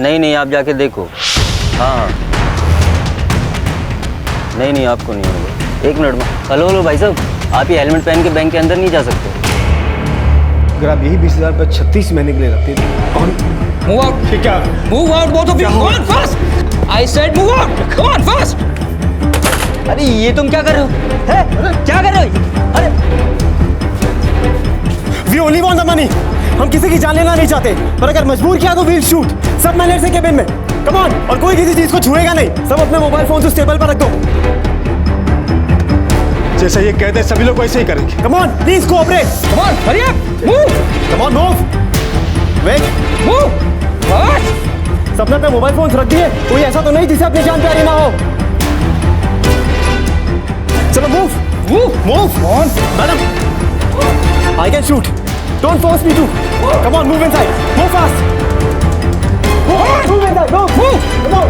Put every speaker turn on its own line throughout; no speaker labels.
नहीं, आप जाके देखो। हाँ, नहीं, आपको नहीं होगा। 1 मिनट में। हेलो भाई साहब, आप ये हेलमेट पहन के बैंक के अंदर नहीं जा सकते।
अगर आप यही 20,000 रुपये 36 महीने के लिए रखते थे। कौन?
Move out!
क्या?
Move out, both of you! Come on, fast! I said move out! Come on, fast!
अरे ये तुम क्या कर रहे हो? है? क्या कर रहे हो? अरे
We only want the money. हम किसी की जान लेना नहीं चाहते, पर अगर मजबूर किया तो we'll shoot. सब मैनेजर से केबिन में। Come on! और कोई किसी चीज को छुएगा नहीं। सब अपने मोबाइल फोन से टेबल पर रख दो। जैसा ये कहते हैं सभी लोग वैसे ही करेंगे। Come on, please cooperate.
Come on, hurry up! Move!
Come on, move. Wait.
Move! Fast!
सबने अपने मोबाइल फोन रख दिए। कोई ऐसा तो नहीं जिसे अपनी जान प्यारी ना हो। चलो move. Move. Come on, madam. I can shoot. Don't force me to. Come on, move inside. Move fast. Move inside. Move. Come on.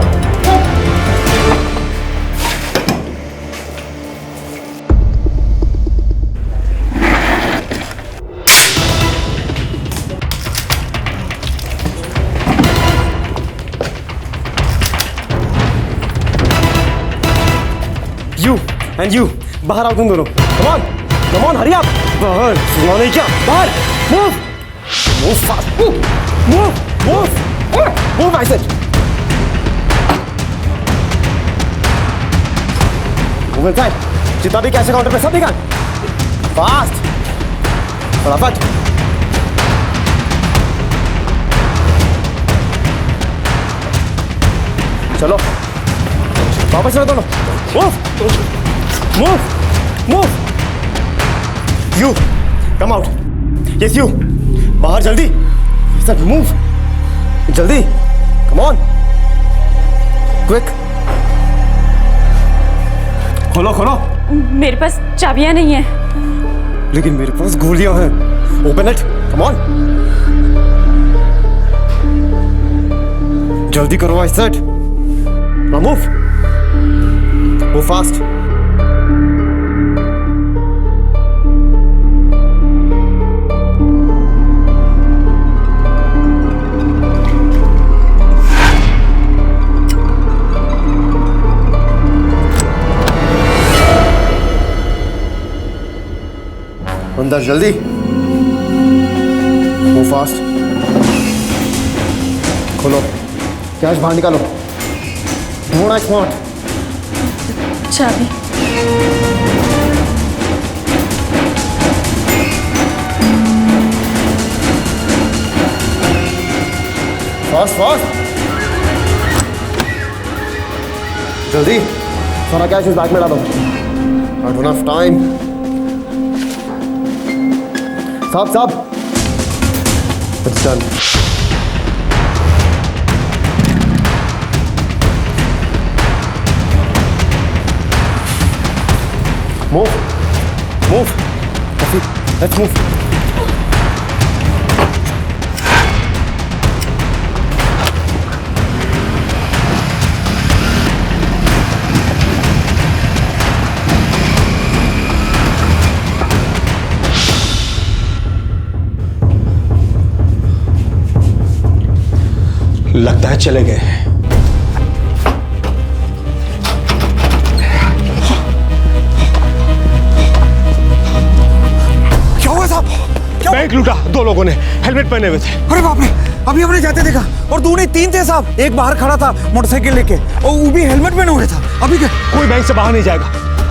You and you. बाहर आओ तुम दोनों। Come on, hurry up. बाहर। सुना नहीं क्या? बाहर। Move fast. Move, I said. Move inside. जितना भी कैश है काउंटर पे सब निकाल। Fast. फटाफट। चलो। वापस चलो दोनों। Move. You, come out. Yes, you. बाहर जल्दी. Sir, move. जल्दी. Come on. Quick. खोलो.
मेरे पास चाबियां नहीं है।
लेकिन मेरे पास गोलियां हैं। Open it. Come on. जल्दी करो, I said. Now move. Move fast. अंदर जल्दी। Move fast. खोलो। कैश बाहर निकालो। More smart.
चाबी।
Fast. जल्दी। सारा कैश इस बैग में डालो। I don't have time. साहब। It's done. Move. Let's move. लगता है चले गए। क्या हुआ साहब? बैंक लूटा 2 लोगों ने, हेलमेट पहने हुए थे।
अरे बाप रे, अभी हमने जाते देखा और 2 नहीं 3 थे साहब। एक बाहर खड़ा था मोटरसाइकिल लेके और वो भी हेलमेट पहने हुए था। अभी क्या?
कोई बैंक से बाहर नहीं जाएगा।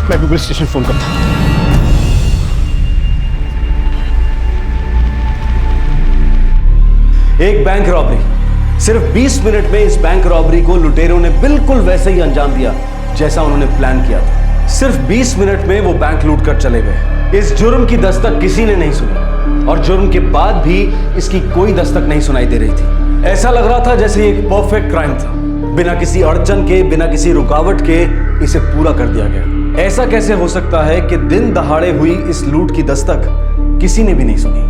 मैं भी पुलिस स्टेशन फोन करता हूं।
एक बैंक रॉबरी। सिर्फ 20 मिनट में इस बैंक रॉबरी को लुटेरों ने बिल्कुल वैसे ही अंजाम दिया जैसा उन्होंने प्लान किया था। सिर्फ 20 मिनट में वो बैंक लूट कर चले गए। इस जुर्म की दस्तक किसी ने नहीं सुनी और जुर्म के बाद भी इसकी कोई दस्तक नहीं सुनाई दे रही थी। ऐसा लग रहा था जैसे ये एक परफेक्ट क्राइम था। बिना किसी अड़चन के, बिना किसी रुकावट के इसे पूरा कर दिया गया। ऐसा कैसे हो सकता है कि दिन दहाड़े हुई इस लूट की दस्तक किसी ने भी नहीं सुनी?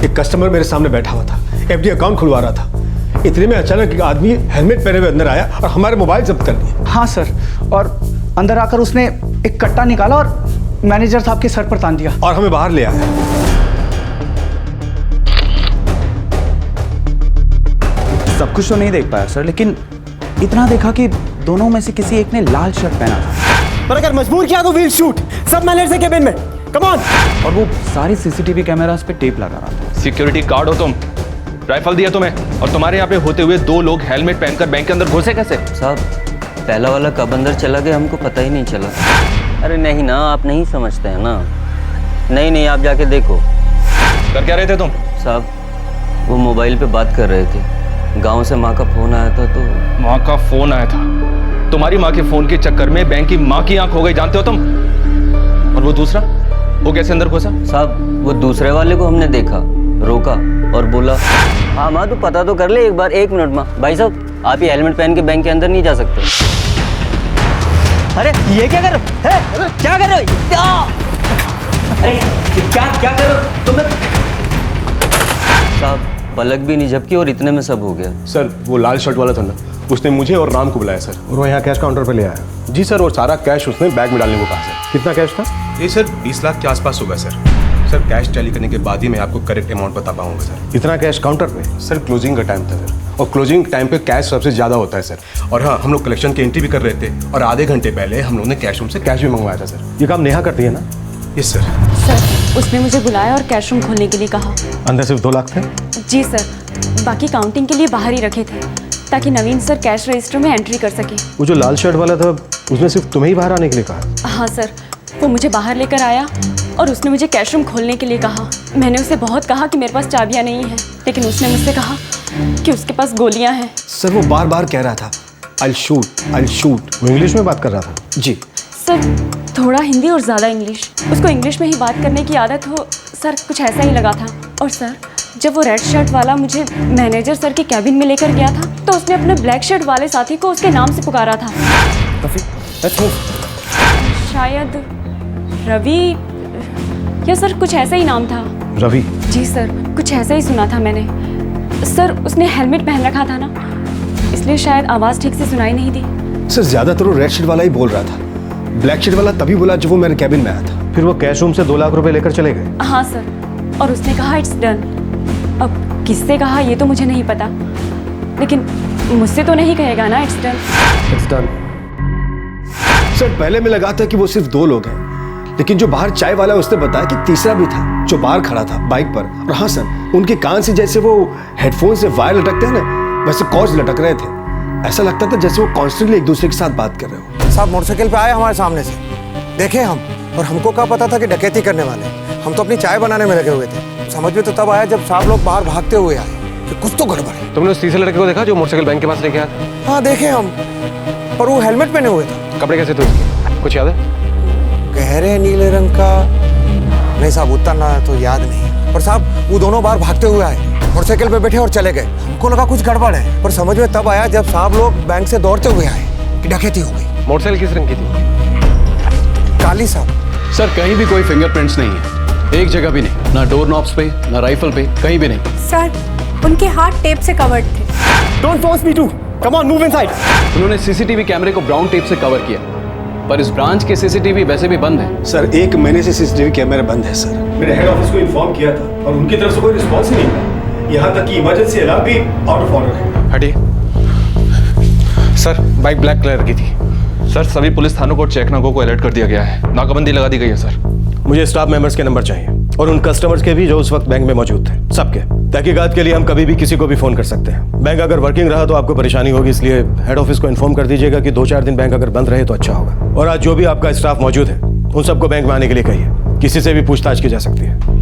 एक कस्टमर मेरे सामने बैठा हुआ था, एफडी अकाउंट खुलवा रहा था। इतने में अचानक एक आदमी हेलमेट पहने हुए अंदर आया और हमारे मोबाइल जब्त कर दिए।
हाँ सर, और अंदर आकर उसने एक कट्टा निकाला और मैनेजर साहब के सर पर तान दिया
और हमें बाहर ले आया।
सब कुछ तो नहीं देख पाया सर, लेकिन इतना देखा कि दोनों में से किसी एक ने लाल शर्ट पहना था।
पर अगर मजबूर किया तो वील शूट, सब मैनेजर से केबिन में, कम ऑन।
और वो सारे सीसीटीवी कैमरास पे टेप लगा रहा था।
सिक्योरिटी गार्ड हो तुम, राइफल दिया तुम्हें, और तुम्हारे यहाँ पे होते हुए 2 लोग हेलमेट पहनकर बैंक के अंदर घुसे कैसे?
साहब पहला वाला कब अंदर चला गया हमको पता ही नहीं चला। अरे नहीं ना, आप नहीं समझते हैं ना। नहीं आप जाके देखो।
कर क्या रहे थे तुम?
साहब वो मोबाइल पे बात कर रहे थे, गांव से माँ का फोन आया था तो।
माँ का फोन आया था? तुम्हारी माँ के फोन के चक्कर में बैंक की माँ की आंख हो गई, जानते हो तुम? और वो दूसरा, वो कैसे अंदर घुसा?
साहब वो दूसरे वाले को हमने देखा, रोका और बोला हाँ माँ तू पता तो कर ले एक बार। 1 मिनट माँ। भाई साहब आप ये हेलमेट पहन के बैंक के अंदर नहीं जा सकते।
अरे ये क्या कर रहे हो? क्या कर रहे हो? अरे क्या कर रहे हो तुम?
साहब पलक भी नहीं झपकी और इतने में सब हो गया।
सर वो लाल शर्ट वाला था ना, उसने मुझे और राम को बुलाया सर,
और वो यहाँ कैश काउंटर पे ले आया।
जी सर, और सारा कैश उसने बैग में डालने को कहा सर।
कितना कैश था?
ये सर 20 लाख के आसपास होगा सर। सर कैश टैली करने के बाद ही मैं आपको करेक्ट अमाउंट बता पाऊंगा सर।
इतना कैश काउंटर पे?
सर क्लोजिंग का टाइम था सर, और क्लोजिंग टाइम पे कैश सबसे ज़्यादा होता है सर। और हाँ, हम लोग कलेक्शन की एंट्री भी कर रहे थे, और आधे घंटे पहले हम लोगों ने कैश रूम से कैश भी मंगवाया था सर।
ये काम नेहा करती है ना?
Yes sir.
सर उसने मुझे बुलाया और कैश रूम खोलने के लिए कहा।
अंदर सिर्फ 2 लाख थे?
जी सर, बाकी काउंटिंग के लिए बाहर ही रखे थे ताकि नवीन सर कैश रजिस्टर में एंट्री कर सके।
वो जो लाल शर्ट वाला था उसने सिर्फ तुम्हें ही बाहर आने के लिए कहा?
हाँ सर, वो मुझे बाहर लेकर आया और उसने मुझे कैश रूम खोलने के लिए कहा। मैंने उसे बहुत कहा कि मेरे पास चाबियां नहीं हैं, लेकिन उसने मुझसे कहा कि उसके पास गोलियां हैं।
सर वो बार बार कह रहा था I'll shoot। वो इंग्लिश में बात कर रहा था? जी
सर, थोड़ा हिंदी और ज़्यादा इंग्लिश। उसको इंग्लिश में ही बात करने की आदत हो सर, कुछ ऐसा ही लगा था। और सर जब वो रेड शर्ट वाला मुझे मैनेजर सर के कैबिन में लेकर गया था तो उसने अपने ब्लैक शर्ट वाले साथी को उसके नाम से पुकारा था। शायद रवि या सर कुछ ऐसा ही नाम था।
रवि?
जी सर, कुछ ऐसा ही सुना था मैंने। सर उसने हेलमेट पहन रखा था ना, इसलिए शायद आवाज़ ठीक से सुनाई नहीं दी।
सर ज़्यादातर वो रेड शर्ट वाला ही बोल रहा था, ब्लैक शर्ट वाला तभी बोला जब वो मेरे कैबिन में आया था। फिर वो कैश रूम से 2 लाख रुपए लेकर चले गए?
हाँ सर, और उसने कहा इट्स डन। अब किससे कहा ये तो मुझे नहीं पता, लेकिन मुझसे तो नहीं कहेगा ना इट्स डन।
सर पहले में लगा था कि वो सिर्फ 2 लोग हैं, लेकिन जो बाहर चाय वाला है उसने बताया कि तीसरा भी था जो बाहर खड़ा था बाइक पर। और हाँ सर, उनके कान से जैसे वो हेडफोन से वायर लटकते हैं ना, वैसे कॉर्ड्स लटक रहे थे। ऐसा लगता था जैसे वो कॉन्स्टेंटली एक दूसरे के साथ बात कर रहे हो।
साहब मोटरसाइकिल पे आए हमारे सामने से, देखे हम, और हमको क्या पता था कि डकैती करने वाले। हम तो अपनी चाय बनाने में लगे हुए थे। समझ में तो तब आया जब साहब लोग बाहर भागते हुए आए कि कुछ तो गड़बड़ है।
तुमने उस तीसरे लड़के को देखा जो मोटरसाइकिल बैंक के पास लेके आया था?
हाँ देखे हम, पर वो हेलमेट पहने हुए था।
कपड़े कैसे थे उसके, कुछ याद है?
गहरे नीले रंग का। नहीं साहब उतना ना तो याद नहीं, पर साहब वो दोनों बार भागते हुए आए, मोटरसाइकिल पे बैठे और चले गए। हमको लगा कुछ गड़बड़ है, पर समझ में तब आया जब साहब लोग बैंक से दौड़ते हुए आए कि डकैती हो गई।
मोटरसाइकिल किस रंग की थी?
काली साहब।
सर कहीं भी कोई फिंगरप्रिंट्स नहीं है, एक जगह भी नहीं, ना डोर नॉब्स पे ना राइफल पे, कहीं भी नहीं।
सर उनके हाथ टेप से कवर्ड थे।
Don't force me to, come on move inside.
उन्होंने सीसीटीवी कैमरे को ब्राउन टेप से कवर किया, पर इस ब्रांच के सीसीटीवी वैसे भी बंद है।
सर 1 महीने से सीसीटीवी कैमरे बंद है सर। मेरे हेड ऑफिस को इन्फॉर्म किया था और उनकी तरफ से कोई रिस्पॉन्स ही नहीं मिला। यहाँ तक कि इमरजेंसी अलार्म भी आउट ऑफ ऑर्डर है।
हटिए सर, बाइक ब्लैक कलर की थी सर। सभी पुलिस थानों को चेक नाकों को अलर्ट कर दिया गया है, नाकाबंदी लगा दी गई है सर।
मुझे स्टाफ मेंबर्स के नंबर चाहिए और उन कस्टमर्स के भी जो उस वक्त बैंक में मौजूद थे, सबके। तहकीकात के लिए हम कभी भी किसी को भी फोन कर सकते हैं। बैंक अगर वर्किंग रहा तो आपको परेशानी होगी, इसलिए हेड ऑफिस को इन्फॉर्म कर दीजिएगा कि 2-4 दिन बैंक अगर बंद रहे तो अच्छा होगा। और आज जो भी आपका स्टाफ मौजूद है उन सबको बैंक में आने के लिए कहिए, किसी से भी पूछताछ की जा सकती है।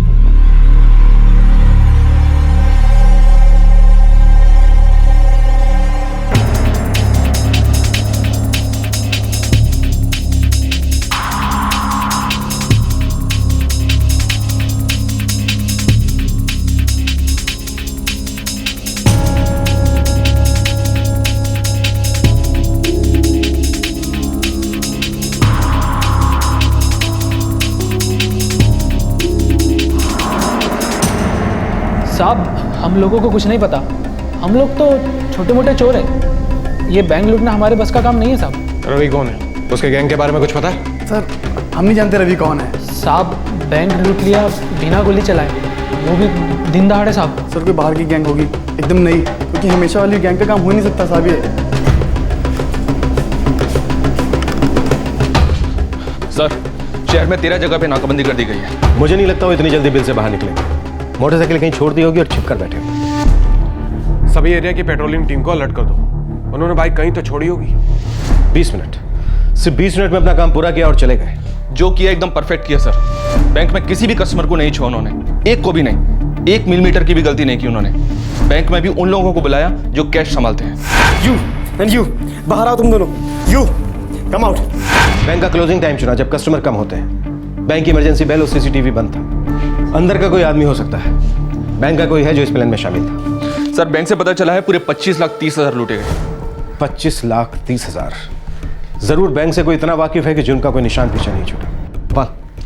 साहब हम लोगों को कुछ नहीं पता, हम लोग तो छोटे मोटे चोर हैं। ये बैंक लूटना हमारे बस का काम नहीं है साहब।
रवि कौन है? उसके गैंग के बारे में कुछ पता है?
सर हम नहीं जानते रवि कौन है।
साहब बैंक लूट लिया बिना गोली चलाए, वो भी दिन दहाड़े साहब।
सर कोई बाहर की गैंग होगी, एकदम नहीं, क्योंकि हमेशा वाली गैंग का काम हो ही नहीं सकता साहब ये।
सर शहर में 13 जगह पे नाकाबंदी कर दी गई है।
मुझे नहीं लगता वो इतनी जल्दी बिल से बाहर निकलेंगे। मोटरसाइकिल कहीं छोड़ दी होगी और छिप कर बैठे होंगे।
सभी एरिया की पेट्रोलिंग टीम को अलर्ट कर दो। उन्होंने बाइक कहीं तो छोड़ी होगी।
20 मिनट, सिर्फ 20 मिनट में अपना काम पूरा किया और चले गए।
जो किया एकदम परफेक्ट किया सर। बैंक में किसी भी कस्टमर को नहीं छुआ उन्होंने, एक को भी नहीं, 1 मिलीमीटर की भी गलती नहीं की उन्होंने। बैंक में भी उन लोगों को बुलाया जो कैश संभालते हैं।
यू एंड यू, बाहर आओ तुम दोनों। You come out.
बैंक का क्लोजिंग टाइम चुना जब कस्टमर कम होते हैं। बैंक की इमरजेंसी बेल और सीसीटीवी बंद था। अंदर का कोई आदमी हो सकता है, बैंक का कोई है जो इस प्लान में शामिल था।
सर बैंक से पता चला है पूरे 25,30,000 लूटे गए।
25,30,000। जरूर बैंक से कोई इतना वाकिफ है कि जुर्म का कोई निशान पीछे नहीं छूटा।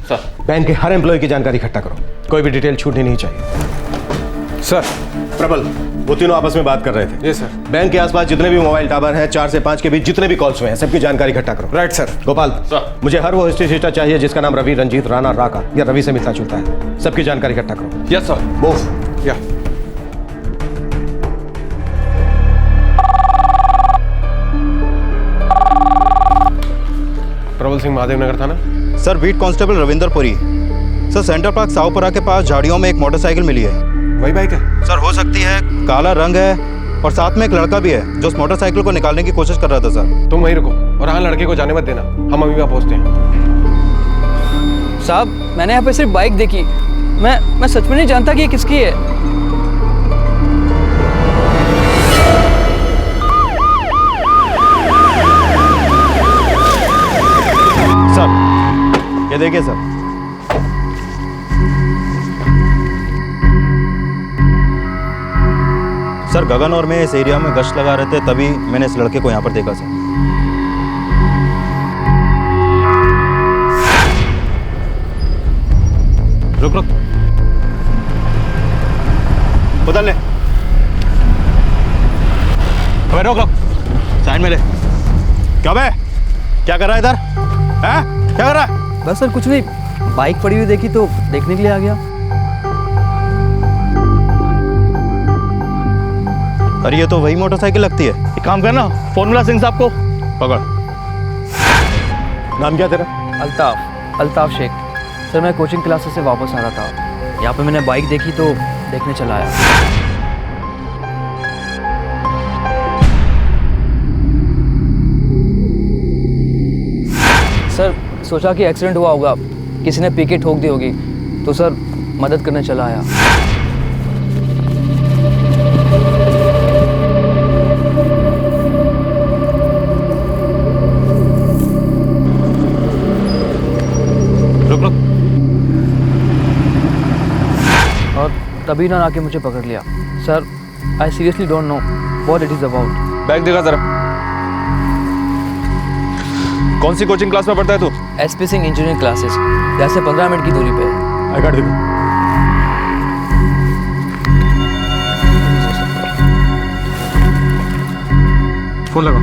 सर
बैंक के हर एम्प्लॉय की जानकारी इकट्ठा करो, कोई भी डिटेल छूटनी नहीं चाहिए।
सर
प्रबल, वो तीनों आपस में बात कर रहे थे।
जी सर।
बैंक के आसपास जितने भी मोबाइल टावर हैं, 4 से 5 के बीच जितने भी कॉल्स हुए हैं, सबकी जानकारी इकट्ठा करो।
Right sir.
गोपाल
सर।
मुझे हर वो हिस्ट्री शीटा चाहिए जिसका नाम रवि, रंजीत, राणा, राका या रवि से मिलता जुलता है। सबकी जानकारी इकट्ठा करो।
Yes sir.
मूव।
या प्रबल सिंह, महादेव नगर थाना।
Sir beat constable Ravinder Puri. Sir centre park Sawpura के पास झाड़ियों में एक मोटरसाइकिल मिली है।
वही बाइक है?
सर हो सकती है, काला रंग है और साथ में एक लड़का भी है जो उस मोटरसाइकिल को निकालने की कोशिश कर रहा था। सर
तुम वहीं रुको और हाँ, लड़के को जाने मत देना, हम अभी वहाँ पहुँचते हैं।
साहब मैंने यहाँ पे सिर्फ बाइक देखी, मैं सच में नहीं जानता कि ये किसकी है।
सर ये देखिए सर, सर गगन और मैं इस एरिया में गश्त लगा रहे थे, तभी मैंने इस लड़के को यहाँ पर देखा सर। रुक रुक, उधर ले। अबे रोक रोक, साइड में ले। क्या बे, क्या कर रहा है इधर? हैं? क्या कर रहा है?
बस सर कुछ नहीं, बाइक पड़ी हुई देखी तो देखने के लिए आ गया।
अरे ये तो वही मोटरसाइकिल लगती है। एक काम करना, फोन मिला सिंह साहब को। पकड़।
नाम क्या तेरा?
अल्ताफ शेख। सर मैं कोचिंग क्लासेस से वापस आ रहा था, यहाँ पे मैंने बाइक देखी तो देखने चला आया। सर सोचा कि एक्सीडेंट हुआ होगा, किसी ने पी के ठोक दी होगी, तो सर मदद करने चला आया।
रुक रुक।
और तभी ना आके मुझे पकड़ लिया। Sir I seriously don't know what it is about.
Bag दिखा जरा। कौन सी कोचिंग क्लास में पढ़ता है तू?
एसपी सिंह इंजीनियरिंग क्लासेस, यहाँ से 15 मिनट की दूरी पे है।
आई कार्ड दिखा।
फोन लगा।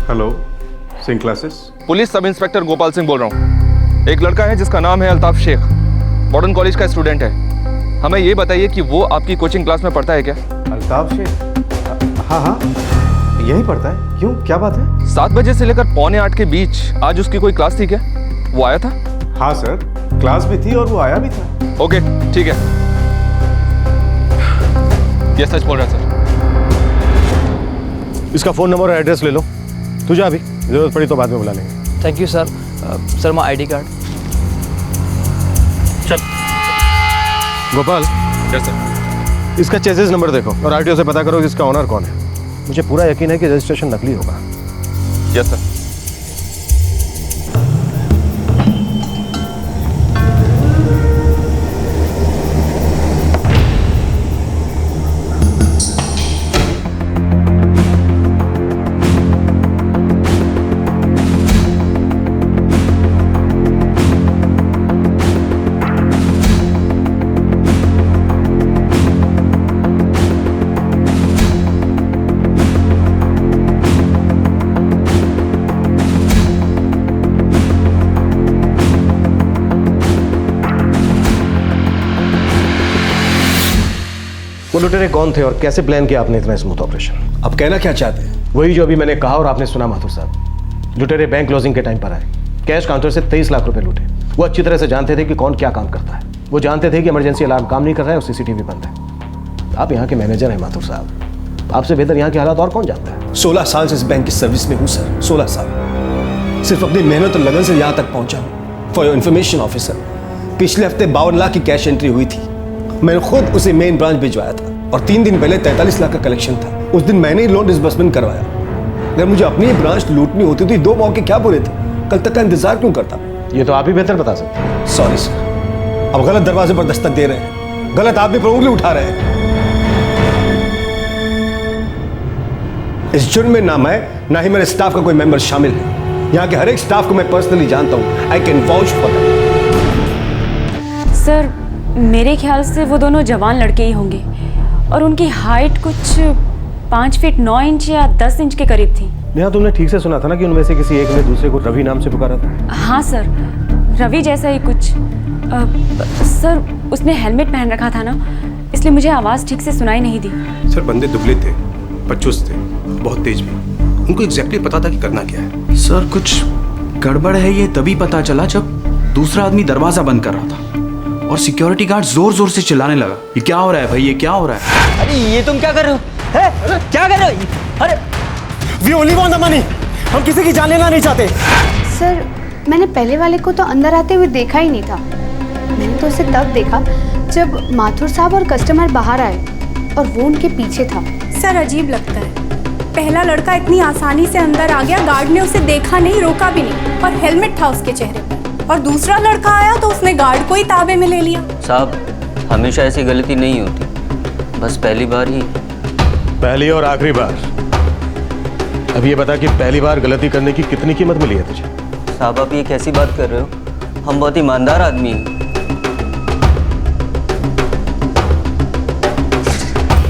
Hello, Singh classes.
Police sub inspector Gopal Singh बोल रहा हूँ। एक लड़का है जिसका नाम है अल्ताफ शेख, मॉडर्न कॉलेज का स्टूडेंट है। हमें ये बताइए कि वो आपकी कोचिंग क्लास में पढ़ता है क्या?
अल्ताफ शेख? हाँ हाँ, यही पढ़ता है। क्यों, क्या बात है?
7 बजे से लेकर 7:45 के बीच आज उसकी कोई क्लास थी क्या? वो आया था?
हाँ सर, क्लास भी थी और वो आया भी था।
ओके ठीक है, ये सच बोल रहा है सर।
इसका फोन नंबर और एड्रेस ले लो। तू जा, अभी जरूरत पड़ी तो बाद में बुला लेंगे।
Thank you sir. Sir my ID card.
चल गोपाल।
Yes sir.
इसका चेसिस नंबर देखो और आरटीओ से पता करो कि इसका ओनर कौन है। मुझे पूरा यकीन है कि रजिस्ट्रेशन नकली होगा।
Yes sir.
वो लुटेरे कौन थे और कैसे प्लान किया आपने इतना स्मूथ ऑपरेशन?
अब कहना क्या चाहते हैं?
वही जो अभी मैंने कहा और आपने सुना माथुर साहब। लुटेरे बैंक क्लोजिंग के टाइम पर आए, कैश काउंटर से 23 लाख रुपए लूटे। वो अच्छी तरह से जानते थे कि कौन क्या काम करता है। वो जानते थे कि इमरजेंसी अलार्म काम नहीं कर रहा है और सीसीटीवी बंद है। आप यहाँ के मैनेजर हैं माथुर साहब, आपसे बेहतर यहाँ के हालात और कौन जानता है?
16 साल से इस बैंक की सर्विस में हूँ सर, 16 साल। सिर्फ अपनी मेहनत और लगन से यहाँ तक पहुँचा हूँ। फॉर योर इन्फॉर्मेशन ऑफिसर, पिछले हफ्ते 52 लाख की कैश एंट्री हुई थी। मैंने खुद उसे मेन ब्रांच भिजवाया था और 3 दिन पहले 43 लाख का कलेक्शन था। उस दिन मैंने ही लोन डिसबर्समेंट करवाया। अगर मुझे अपनी ही ब्रांच लूटनी होती तो 2 मौके क्या बुरे थे? कल तक का इंतजार क्यों करता?
ये तो आप ही बेहतर बता सकते हैं।
सॉरी सर, अब गलत दरवाजे पर दस्तक दे रहे हैं, गलत आदमी पर उंगली उठा रहे हैं। इस जुर्म में ना मैं ना ही मेरे स्टाफ का कोई मेंबर शामिल है। यहाँ के हर एक स्टाफ को मैं पर्सनली जानता हूँ। I can vouch for that.
Sir मेरे ख्याल से वो दोनों जवान लड़के ही होंगे और उनकी हाइट कुछ 5 फीट 9 इंच या 10 इंच के करीब थी।
नेहा, तुमने ठीक से सुना था ना कि उनमें से किसी एक ने दूसरे को रवि नाम से पुकारा था?
हाँ सर, रवि जैसा ही कुछ। सर उसने हेलमेट पहन रखा था ना, इसलिए मुझे आवाज़ ठीक से सुनाई नहीं दी।
सर बंदे दुबले थे पर चुस्त थे, बहुत तेज भी। उनको एग्जैक्टली पता था कि करना क्या है।
सर कुछ गड़बड़ है ये तभी पता चला जब दूसरा आदमी दरवाजा बंद कर रहा था और सिक्योरिटी गार्ड जोर जोर से चिल्लाने लगा, ये क्या हो रहा है भाई, ये क्या हो रहा है?
अरे ये तुम क्या कर रहे हो? है? क्या कर रहे हो? अरे
We only want the money. हम किसी की जान लेना नहीं चाहते।
सर मैंने पहले वाले को तो अंदर आते हुए देखा ही नहीं था। मैंने तो उसे तब देखा जब माथुर साहब और कस्टमर बाहर आए और वो उनके पीछे था।
सर अजीब लगता है, पहला लड़का इतनी आसानी से अंदर आ गया, गार्ड ने उसे देखा नहीं, रोका भी नहीं और हेलमेट था उसके चेहरे पर। और दूसरा लड़का आया तो उसने गार्ड को ही ताबे में ले लिया।
साहब हमेशा ऐसी गलती नहीं होती, बस पहली बार ही।
पहली और आखिरी बार। अब ये बता कि पहली बार गलती करने की कितनी कीमत मिली है तुझे?
साहब आप ये कैसी बात कर रहे हो? हम बहुत ईमानदार आदमी हैं।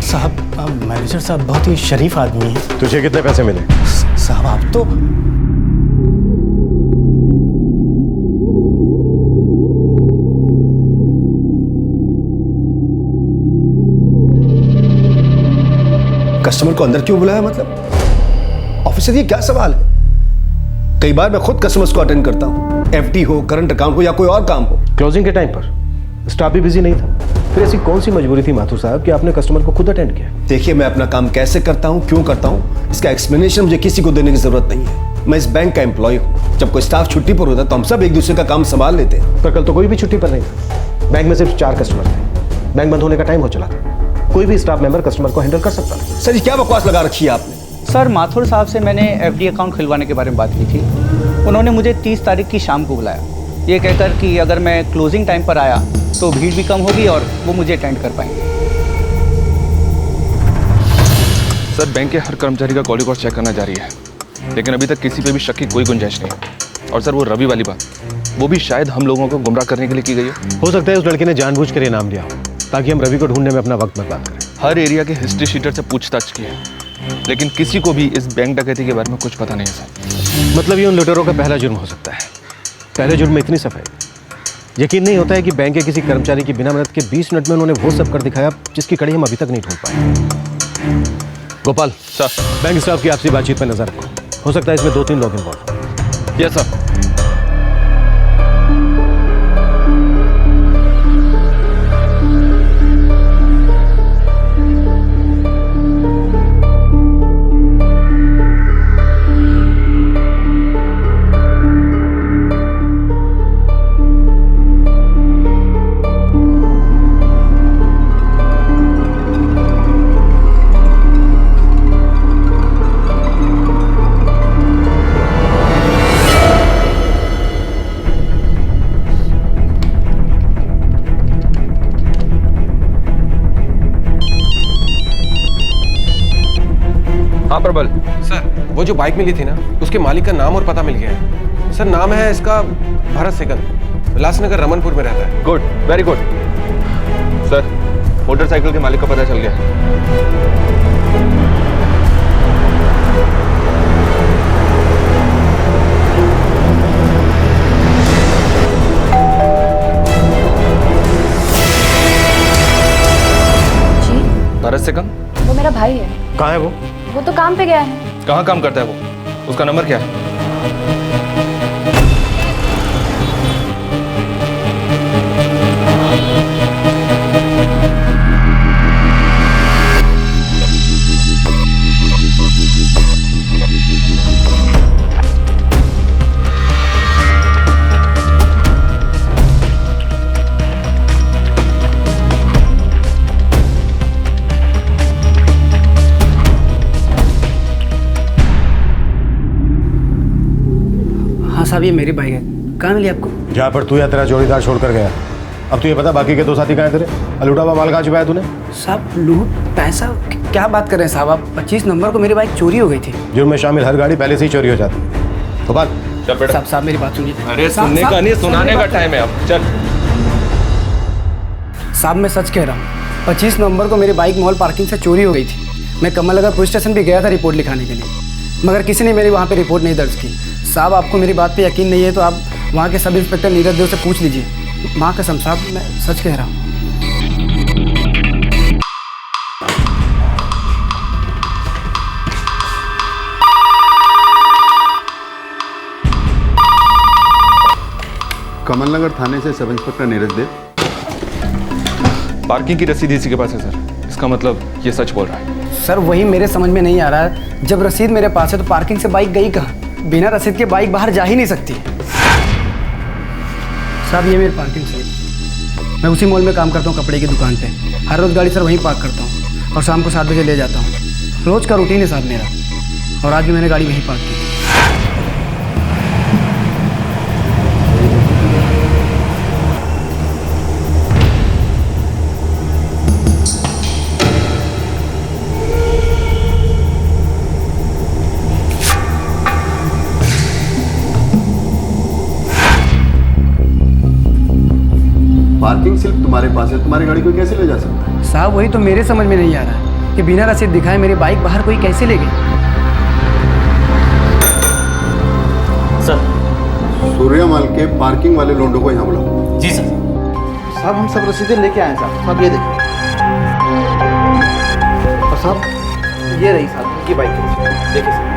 साहब मैनेजर साहब बहुत ही शरीफ आदमी है।
तुझे कितने पैसे मिले?
साहब आप तो
कस्टमर को अंदर क्यों बुलाया? मतलब ऑफिसर ये क्या सवाल है? कई बार मैं खुद कस्टमर्स को अटेंड करता हूँ, एफडी हो, करंट अकाउंट हो या कोई और काम हो।
क्लोजिंग के टाइम पर स्टाफ भी बिजी नहीं था, फिर ऐसी कौन सी मजबूरी थी माथुर साहब कि आपने कस्टमर को खुद अटेंड किया?
देखिए मैं अपना काम कैसे करता हूँ, क्यों करता हूँ, इसका एक्सप्लेनेशन मुझे किसी को देने की जरूरत नहीं है। मैं इस बैंक का एम्प्लॉय हूँ। जब कोई स्टाफ छुट्टी पर होता है तो हम सब एक दूसरे का काम संभाल लेते हैं।
पर कल तो कोई भी छुट्टी पर नहीं था। बैंक में सिर्फ 4 कस्टमर थे। बैंक बंद होने का टाइम हो चला था। कोई भी स्टाफ मेंबर कस्टमर को हैंडल कर सकता था।
सर ये क्या बकवास लगा रखी है आपने?
सर माथुर साहब से मैंने एफडी अकाउंट खुलवाने के बारे में बात की थी। उन्होंने मुझे 30 तारीख की शाम को बुलाया, ये कहकर कि अगर मैं क्लोजिंग टाइम पर आया तो भीड़ भी कम होगी और वो मुझे अटेंड कर पाएंगे।
सर बैंक के हर कर्मचारी का कॉल रिकॉर्ड चेक करना जारी है, लेकिन अभी तक किसी पे भी शक की कोई गुंजाइश नहीं है। और सर वो रवि वाली बात, वो भी शायद हम लोगों को गुमराह करने के लिए की गई है।
हो सकता है उस लड़के ने जानबूझकर ये नाम लिया हो ताकि हम रवि को ढूंढने में अपना वक्त बर्बाद करें।
हर एरिया के हिस्ट्री शीटर से पूछताछ की है, लेकिन किसी को भी इस बैंक डकैती के बारे में कुछ पता नहीं है सर।
मतलब ये उन लुटेरों का पहला जुर्म हो सकता है। पहले जुर्म में इतनी सफाई। यकीन नहीं होता है कि बैंक के किसी कर्मचारी की बिना मदद के 20 मिनट में उन्होंने वो सब कर दिखाया जिसकी कड़ी हम अभी तक नहीं ढूंढ पाए। गोपाल
सर,
बैंक स्टाफ की आपसी बातचीत पर नजर रखो। हो सकता है इसमें 2-3 लोग इन्वॉल्व।
Yes sir.
हाँ प्रबल सर, वो जो बाइक मिली थी ना, उसके मालिक का नाम और पता मिल गया है सर। नाम है इसका भरत सेकल, उल्लासनगर रमनपुर में रहता है।
Good, very good sir. Motorcycle के मालिक का पता चल गया।
वो तो काम पे गया है।
कहाँ काम करता है वो? उसका नंबर क्या है?
हाँ साहब, ये मेरी बाइक है। कहाँ मिली आपको?
जहाँ पर तू या तेरा जोड़ीदार छोड़कर गया। अब तुझे पता बाकी के 2 साथी कहाँ हैं तेरे? लूटा हुआ माल कहाँ छुपाया तूने?
साहब लूट पैसा क्या बात कर रहे हैं साहब आप? 25 नंबर को मेरी बाइक चोरी हो गई थी।
जुर्म में शामिल हर गाड़ी पहले से ही चोरी हो जाती है। तो बात
साहब मेरी बात सुनिए।
अरे सुनने का नहीं, सुनाने का टाइम है अब। चल
साहब मैं सच कह रहा हूँ, 25 नवंबर को मेरी बाइक मॉल पार्किंग से चोरी हो गई थी। मैं कमल नगर पुलिस स्टेशन भी गया था रिपोर्ट लिखाने के लिए, मगर किसी ने मेरी वहाँ पे रिपोर्ट नहीं दर्ज की। साहब आपको मेरी बात पे यकीन नहीं है तो आप वहाँ के सब इंस्पेक्टर नीरज देव से पूछ लीजिए। माँ कसम साहब मैं सच कह रहा हूँ।
कमल नगर थाने से सब इंस्पेक्टर नीरज देव।
पार्किंग की रसीद इसी के पास है सर। इसका मतलब ये सच बोल रहा है।
सर वही मेरे समझ में नहीं आ रहा है, जब रसीद मेरे पास है तो पार्किंग से बाइक गई कहाँ? बिना रसीद के बाइक बाहर जा ही नहीं सकती। साहब ये मेरी पार्किंग से, मैं उसी मॉल में काम करता हूँ कपड़े की दुकान पे। हर रोज़ गाड़ी सर वहीं पार्क करता हूँ और शाम को 7 बजे ले जाता हूँ। रोज़ का रूटीन है साहब मेरा, और आज भी मैंने गाड़ी वहीं पार्क की।
पार्किंग सिर्फ तुम्हारे पास है, तुम्हारी गाड़ी कोई कैसे ले जा सकता है?
साहब वही तो मेरे समझ में नहीं आ रहा है कि बिना रसीद दिखाए मेरी बाइक बाहर कोई कैसे ले गई?
सर सूर्यमल के पार्किंग वाले लोंडो को यहाँ बुलाओ।
जी सर।
साहब हम सब रसीदें लेके आए साहब। साहब ये देखिए। और साहब ये रही साहब उनकी बाइक की रसीद। देखिए साहब।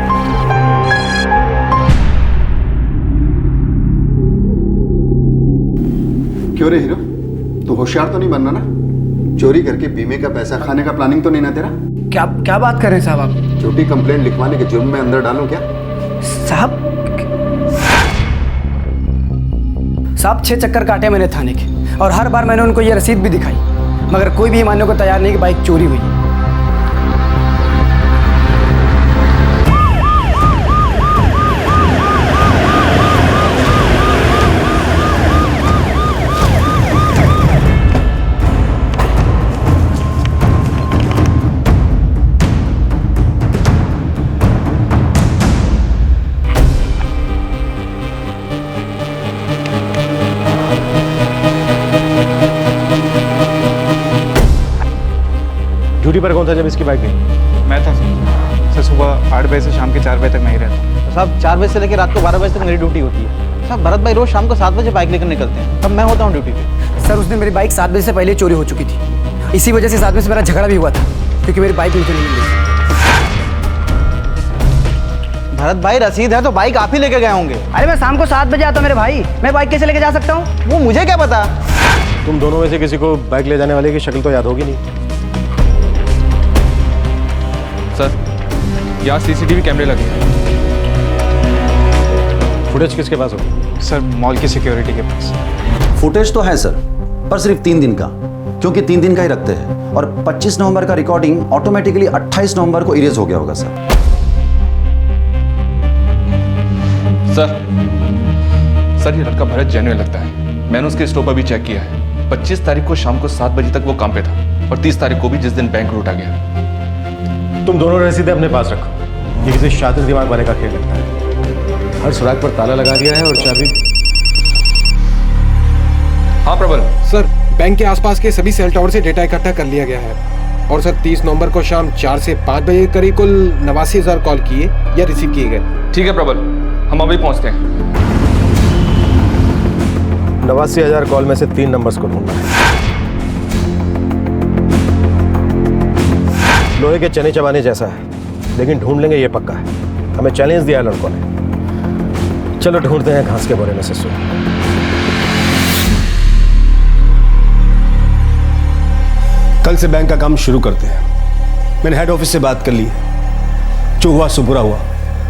क्यों रे हीरो, तू होशियार तो नहीं बनना ना? चोरी करके बीमे का पैसा खाने का प्लानिंग तो नहीं ना तेरा?
क्या बात कर रहे हैं साहब आप?
झूठी कंप्लेंट लिखवाने के जुर्म में अंदर डालूं क्या?
साहब 6 चक्कर काटे मैंने थाने के, और हर बार मैंने उनको ये रसीद भी दिखाई, मगर कोई भी ये मानने को तैयार नहीं कि बाइक चोरी हुई।
ड्यूटी पर कौन था जब इसकी बाइक गई?
मैं था सर। सुबह 8 बजे से शाम के 4 बजे तक मैं ही रहता हूँ।
साहब 4 बजे से लेकर रात को 12 बजे तक मेरी ड्यूटी होती है। साहब भरत भाई रोज शाम को 7 बजे बाइक लेकर निकलते हैं, तब मैं होता हूँ ड्यूटी पे।
सर उस दिन मेरी बाइक 7 बजे से पहले चोरी हो चुकी थी, इसी वजह से 7 बजे से मेरा झगड़ा भी हुआ था, क्योंकि मेरी बाइक मुझे नहीं मिली।
भरत भाई रसीद है तो बाइक आप ही लेके गए होंगे।
अरे मैं शाम को 7 बजे आता हूँ मेरे भाई, मैं बाइक कैसे लेके जा सकता हूँ?
वो मुझे क्या पता।
तुम दोनों में से किसी को बाइक ले जाने वाले की शक्ल तो याद होगी नहीं।
सर यहाँ सीसीटीवी कैमरे लगे हैं।
फुटेज किसके पास होगी?
सर मॉल की सिक्योरिटी के पास।
फुटेज तो है सर, पर सिर्फ 3 दिन का, क्योंकि 3 दिन का ही रखते हैं, और 25 नवंबर का रिकॉर्डिंग ऑटोमेटिकली 28 नवंबर को इरेज हो गया होगा सर।
सर ये लड़का भरत जेन्युइन लगता है। मैंने उसके स्टोव पर भी चेक किया है। 25 तारीख को शाम को 7 बजे तक वो काम पे था, और 30 तारीख को भी, जिस दिन बैंक लूटा गया।
तुम दोनों रसीदें अपने पास रखो। ये किसी शातिर दिमाग वाले का खेल लगता है। हर सुराग पर ताला लगा दिया है और चाबी।
हाँ प्रबल।
सर बैंक के आसपास के सभी सेल टावर से डेटा इकट्ठा कर लिया गया है, और सर 30 नवंबर को शाम 4 से 5 बजे के करीब कुल 89,000 कॉल किए या रिसीव किए गए।
ठीक है प्रबल, हम अभी पहुंचते हैं।
89,000 कॉल में से 3 नंबर्स को ढूंढना है। लोहे के चने चबाने जैसा है। लेकिन ढूंढ लेंगे ये पक्का है। हमें चैलेंज दिया है लड़कों ने। चलो ढूंढते हैं घास के बोरे में से सुन। कल से बैंक का काम शुरू करते हैं। मैंने हेड ऑफिस से बात कर ली है। जो हुआ सो बुरा हुआ,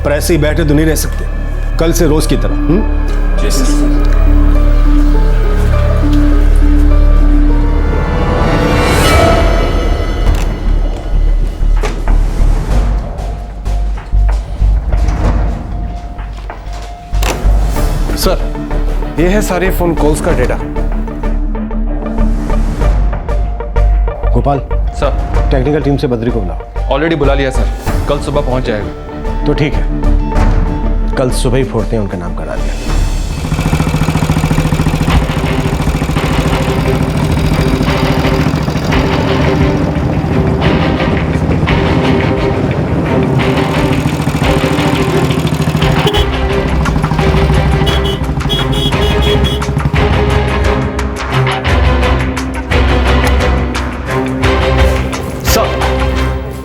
पर ऐसे ही बैठे तो नहीं रह सकते। कल से रोज की तरह। जी सर।
सर, ये है सारे फोन कॉल्स का data.
Gopal
sir,
technical team से बद्री को बुलाओ।
ऑलरेडी बुला लिया सर, कल सुबह पहुंच जाएगा।
तो ठीक है, कल सुबह ही फोड़ते हैं उनका नाम करा दिया।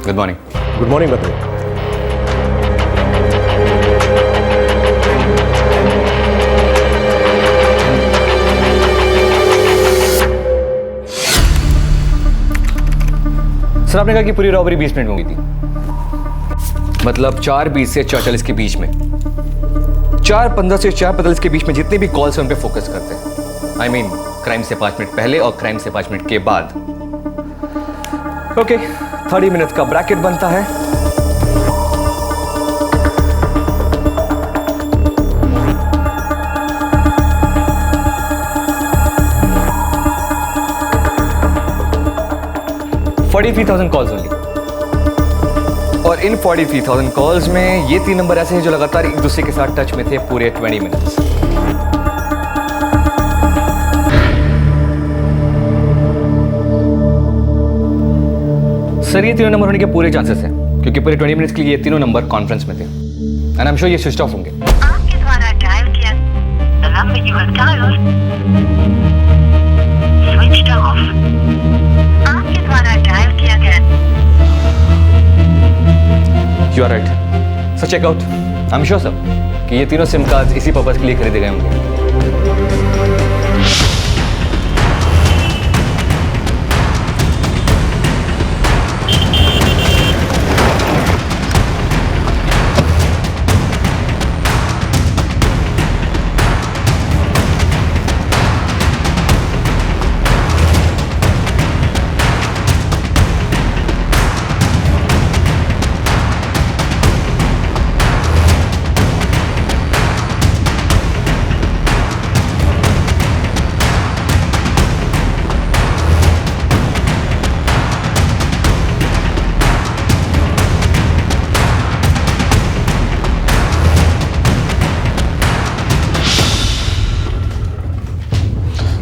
Good morning.
Good morning Badri.
Sir, आपने कहा कि पूरी रॉबरी 20 मिनट में हुई थी, मतलब 4:20 से 4:40 के बीच में। 4:15 से 4:45 के बीच में जितने भी कॉल्स हैं उन पे फोकस करते हैं। आई मीन क्राइम से 5 मिनट पहले और क्राइम से 5 मिनट के बाद। ओके, 30 मिनट का ब्रैकेट बनता है। $43,000 कॉल्स ओनली। और इन 43,000 कॉल्स में ये 3 नंबर ऐसे हैं जो लगातार एक दूसरे के साथ टच में थे पूरे 20 मिनट्स। सर, ये तीनों नंबर होने के पूरे चांसेस हैं क्योंकि पूरे 20 मिनट्स के लिए ये तीनों नंबर कॉन्फ्रेंस में थे। एंड आई एम श्योर ये स्विच ऑफ होंगे।
आपके द्वारा डायल किया number you have dialled switched off. आपके द्वारा डायल किया गया।
You are right sir, check out. I am sure sir कि ये तीनों सिम कार्ड इसी पर्पज के लिए खरीदे गए होंगे।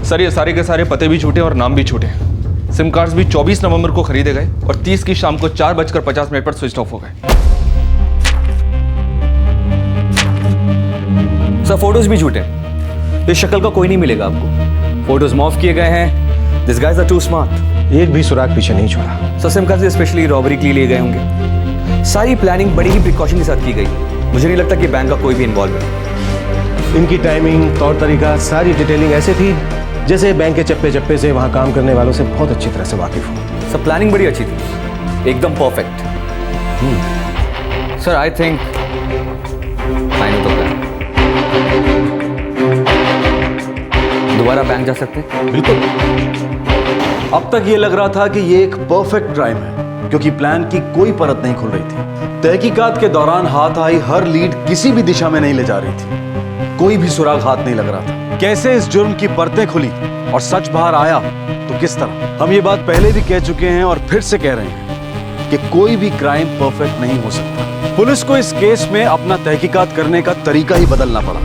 सर, ये सारे के सारे पते भी छूटे और नाम भी छूटे। सिम कार्ड्स भी 24 नवंबर को खरीदे गए और 30 की शाम को 4:50 पर स्विच ऑफ हो गए।
सर, फोटोज भी झूठे। इस शक्ल का कोई नहीं मिलेगा आपको। फोटोज मॉफ किए गए हैं। This guys are too smart.
एक भी सुराग पीछे नहीं छोड़ा।
Sir, sim card specially robbery के लिए लिए गए होंगे। सारी प्लानिंग बड़ी ही प्रिकॉशन के साथ की गई। मुझे नहीं लगता कि बैंक का कोई भी इन्वॉल्व है।
इनकी टाइमिंग, तौर तरीका, सारी डिटेलिंग ऐसे थी जैसे बैंक के चप्पे चप्पे से वहां काम करने वालों से बहुत अच्छी तरह से वाकिफ हूं।
सर, प्लानिंग बड़ी अच्छी थी, एकदम perfect. Sir, I think fine तो प्लान। दोबारा बैंक जा सकते हैं?
बिल्कुल। अब तक ये लग रहा था कि ये एक परफेक्ट क्राइम है क्योंकि प्लान की कोई परत नहीं खुल रही थी। तहकीकात के दौरान हाथ आई हर लीड किसी भी दिशा में नहीं ले जा रही थी। कोई भी सुराग हाथ नहीं लग रहा था। कैसे इस जुर्म की परतें खुली और सच बाहर आया तो किस तरह? हम ये बात पहले भी कह चुके हैं और फिर से कह रहे हैं कि कोई भी क्राइम परफेक्ट नहीं हो सकता। पुलिस को इस केस में अपना तहकीकात करने का तरीका ही बदलना पड़ा।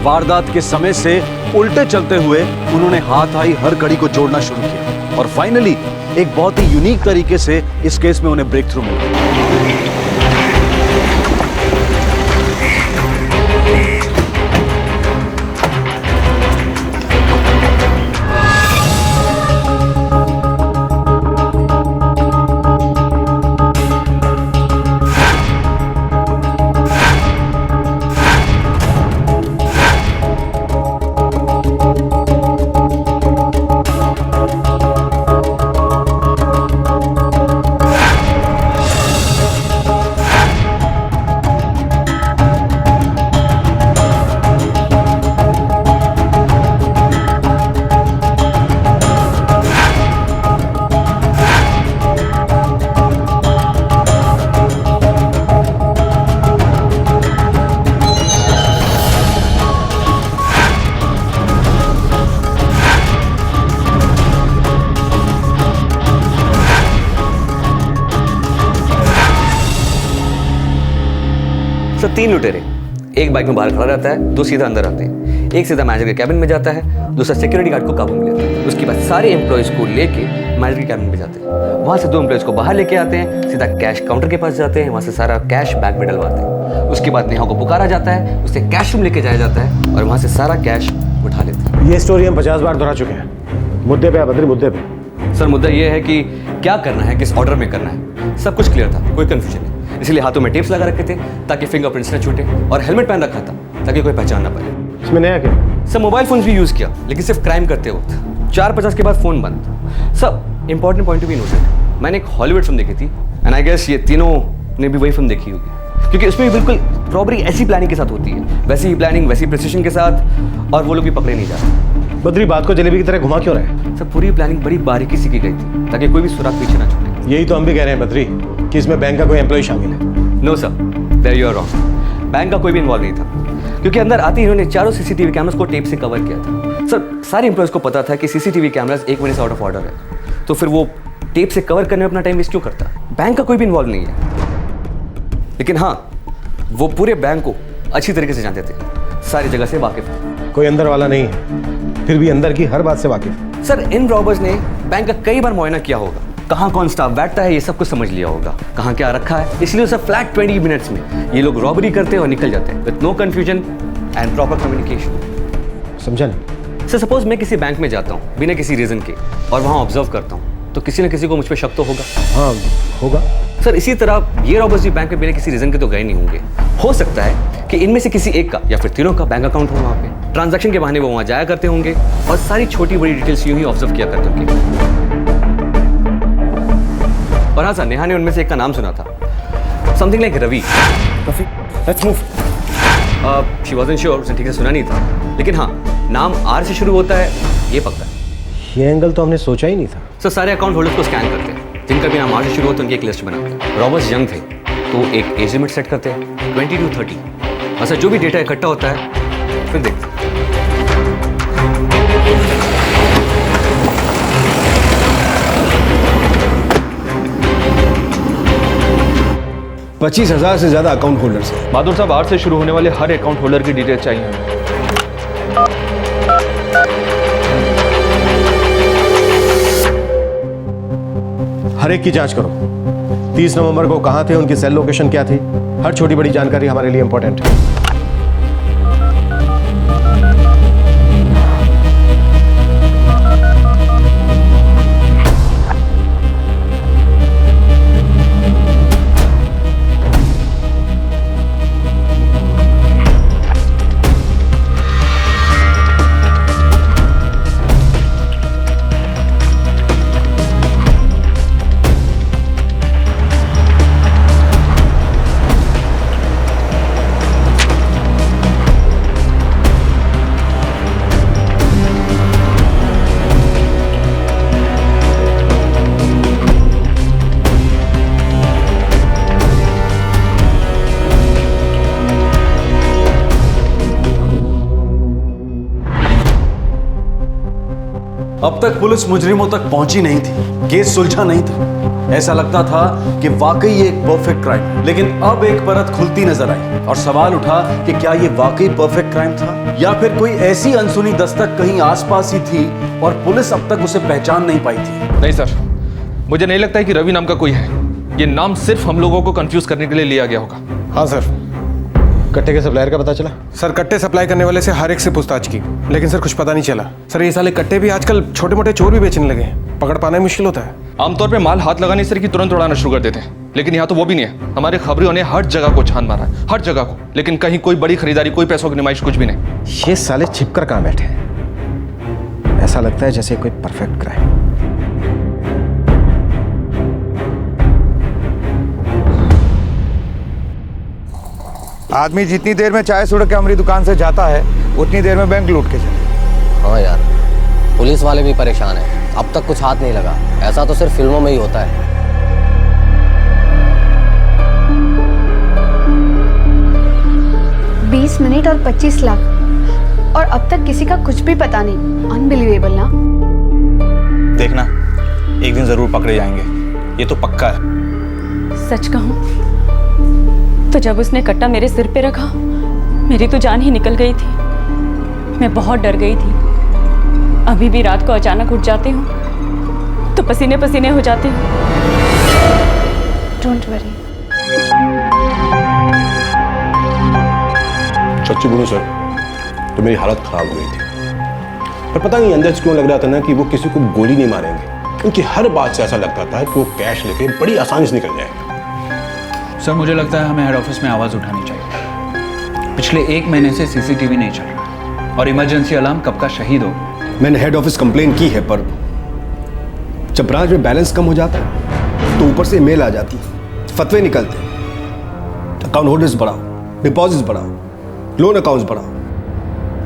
वारदात के समय से उल्टे चलते हुए उन्होंने हाथ आई हर कड़ी को जोड़ना शुरू किया और फाइनली एक बहुत ही यूनिक तरीके से इस केस में उन्हें ब्रेक थ्रू मिला।
सर 3 लुटेरे, एक बाइक में बाहर खड़ा रहता है, 2 सीधा अंदर आते हैं, एक सीधा मैनेजर के कैबिन में जाता है, दूसरा सिक्योरिटी गार्ड को काबू में लेता है। उसके बाद सारे एम्प्लॉयज़ को लेके मैनेजर के कैबिन में जाते हैं, वहाँ से 2 एम्प्लॉयज़ को बाहर लेके आते हैं, सीधा कैश काउंटर के पास जाते हैं, वहाँ से सारा कैश बैग में डलवाते हैं। उसके बाद नेहा को पुकारा जाता है, उसे कैश रूम लेके जाया जाता है और वहाँ से सारा कैश उठा लेते हैं।
ये स्टोरी हम 50 बार दोहरा चुके हैं। मुद्दे पे बद्री, मुद्दे पे।
सर मुद्दा ये है कि क्या करना है, किस ऑर्डर में करना है, सब कुछ क्लियर था, कोई कंफ्यूजन नहीं। इसलिए हाथों में टेप्स लगा रखे थे ताकि फिंगरप्रिंट्स न छूटे, और हेलमेट पहन रखा था ताकि कोई पहचान ना पाए।
इसमें नया क्या?
सर मोबाइल फोन्स भी यूज़ किया, लेकिन सिर्फ क्राइम करते वक्त। 4:50 के बाद फ़ोन बंद। सब important point to be noted, मैंने एक हॉलीवुड फिल्म देखी थी एंड आई गेस ये तीनों ने भी वही फिल्म देखी होगी, क्योंकि उसमें भी बिल्कुल रॉबरी ऐसी प्लानिंग के साथ होती है, वैसी ही प्लानिंग, वैसी प्रिसिशन के साथ, और वो लोग भी पकड़े नहीं जाते।
बद्री बात को जलेबी की तरह घुमा क्यों रहे?
सर पूरी प्लानिंग बड़ी बारीकी से की गई थी ताकि कोई भी सुराग पीछे ना छूटे।
यही तो हम भी कह रहे हैं बद्री कि इसमें बैंक का कोई एम्प्लॉय शामिल है।
No sir, there you are wrong. Bank का कोई भी इन्वॉल्व नहीं था, क्योंकि अंदर आते ही इन्होंने चारों सीसीटीवी कैमरास को टेप से कवर किया था। सर सारे एम्प्लॉयज़ को पता था कि सीसीटीवी कैमरास 1 महीने से आउट ऑफ ऑर्डर है, तो फिर वो टेप से कवर करने में अपना टाइम वेस्ट क्यों करता? बैंक का कोई भी इन्वॉल्व नहीं है, लेकिन हाँ वो पूरे बैंक को अच्छी तरीके से जानते थे, सारी जगह से वाकिफ थे।
कोई अंदर वाला नहीं है, फिर भी अंदर की हर बात से वाकिफ।
सर इन रॉबर्स ने बैंक का कई बार मुआयना किया होगा, कहाँ कौन स्टाफ बैठता है ये सब कुछ समझ लिया होगा, कहाँ क्या रखा है, इसलिए सब फ्लैट 20 मिनट्स में ये लोग रॉबरी करते हैं और निकल जाते हैं with no confusion and proper communication.
समझा नहीं?
सर सपोज मैं किसी बैंक में जाता हूँ बिना किसी रीजन के और वहाँ ऑब्जर्व करता हूँ, तो किसी न किसी को मुझ पर शक तो होगा।
हाँ होगा।
सर इसी तरह ये रॉबर्स भी बैंक में बिना किसी रीजन के तो गए नहीं होंगे। हो सकता है कि इनमें से किसी एक का या फिर तीनों का बैंक अकाउंट हो वहाँ पे, ट्रांजैक्शन के बहाने वो वहाँ जाया करते होंगे और सारी छोटी बड़ी डिटेल्स यूं ही ऑब्जर्व किया करते होंगे। और हाँ सर, नेहा ने उनमें से एक का नाम सुना था, something like Ravi.
Let's move.
She wasn't sure, उसने ठीक से सुना नहीं था, लेकिन हाँ नाम आर से शुरू होता है ये पक्का है।
ये एंगल तो हमने सोचा ही नहीं था।
सर सारे अकाउंट होल्डर्स को स्कैन करते हैं, जिनका भी नाम आर से शुरू होता है उनकी एक लिस्ट बनाते हैं। रॉबर्स यंग थे तो एक एज लिमिट सेट करते हैं 20 to 30। और सर जो भी डेटा इकट्ठा होता है फिर देखते हैं।
25,000 से ज्यादा अकाउंट होल्डर्स हैं।
बहादुर साहब, आर से शुरू होने वाले हर अकाउंट होल्डर की डिटेल चाहिए हमें।
हर एक की जांच करो। 30 नवंबर को कहां थे, उनकी सेल लोकेशन क्या थी, हर छोटी बड़ी जानकारी हमारे लिए इंपॉर्टेंट है।
अब तक पुलिस मुजरिमों तक पहुंची नहीं थी, केस सुलझा नहीं था। ऐसा लगता था कि वाकई ये एक परफेक्ट क्राइम है, लेकिन अब एक परत खुलती नजर आई और सवाल उठा कि क्या ये वाकई परफेक्ट क्राइम था या फिर कोई ऐसी अनसुनी दस्तक कहीं आसपास ही थी और पुलिस अब तक उसे पहचान नहीं पाई थी।
नहीं सर, मुझे नहीं लगता है कि रवि नाम का कोई है। ये नाम सिर्फ हम लोगों को कंफ्यूज करने के लिए लिया गया होगा।
हाँ सर। कट्टे के सप्लायर का पता चला?
सर कट्टे सप्लाई करने वाले से हर एक से पूछताछ की, लेकिन सर कुछ पता नहीं चला। सर ये साले कट्टे भी आजकल छोटे मोटे चोर भी बेचने लगे हैं, पकड़ पाना मुश्किल होता है।
आमतौर पे माल हाथ लगाने से कि तुरंत उड़ाना शुरू कर देते हैं, लेकिन यहाँ तो वो भी नहीं है। हमारे खबरियों ने हर जगह को छान मारा है, हर जगह को, लेकिन कहीं कोई बड़ी खरीदारी, कोई पैसों की नुमाइश, कुछ भी नहीं।
ये साले छिपकर कहाँ बैठे हैं? ऐसा लगता है जैसे कोई परफेक्ट क्राइम।
आदमी जितनी देर में चाय सुड़ के हमारी दुकान से जाता है उतनी देर में बैंक लूट के चले।
हाँ यार, पुलिस वाले भी परेशान हैं, अब तक कुछ हाथ नहीं लगा। ऐसा तो सिर्फ फिल्मों में ही होता है।
20 मिनट और 25 लाख, और अब तक किसी का कुछ भी पता नहीं। अनबिलीवेबल ना?
देखना, एक दिन जरूर पकड़े जाएंगे, ये तो पक्का है।
सच कहूं तो जब उसने कट्टा मेरे सिर पे रखा, मेरी तो जान ही निकल गई थी। मैं बहुत डर गई थी। अभी भी रात को अचानक उठ जाती हूँ तो पसीने पसीने हो जाती हूँ। Don't worry.
सच्ची बोलूं सर तो मेरी हालत खराब हो गई थी, पर पता नहीं अंदर से क्यों लग रहा था ना कि वो किसी को गोली नहीं मारेंगे। उनकी हर बात से ऐसा लगता था कि वो कैश लेके बड़ी आसानी से निकल जाएंगे।
सर मुझे लगता है हमें हेड ऑफिस में आवाज़ उठानी चाहिए। पिछले 1 महीने से सीसीटीवी नहीं चल रहा और इमरजेंसी अलार्म कब का शहीद हो।
मैंने हेड ऑफिस कंप्लेन की है, पर जब ब्रांच में बैलेंस कम हो जाता है तो ऊपर से मेल आ जाती है, फतवे निकलते हैं, अकाउंट होल्डर्स बढ़ाओ, डिपॉजिट्स बढ़ाओ, लोन अकाउंट्स बढ़ाओ,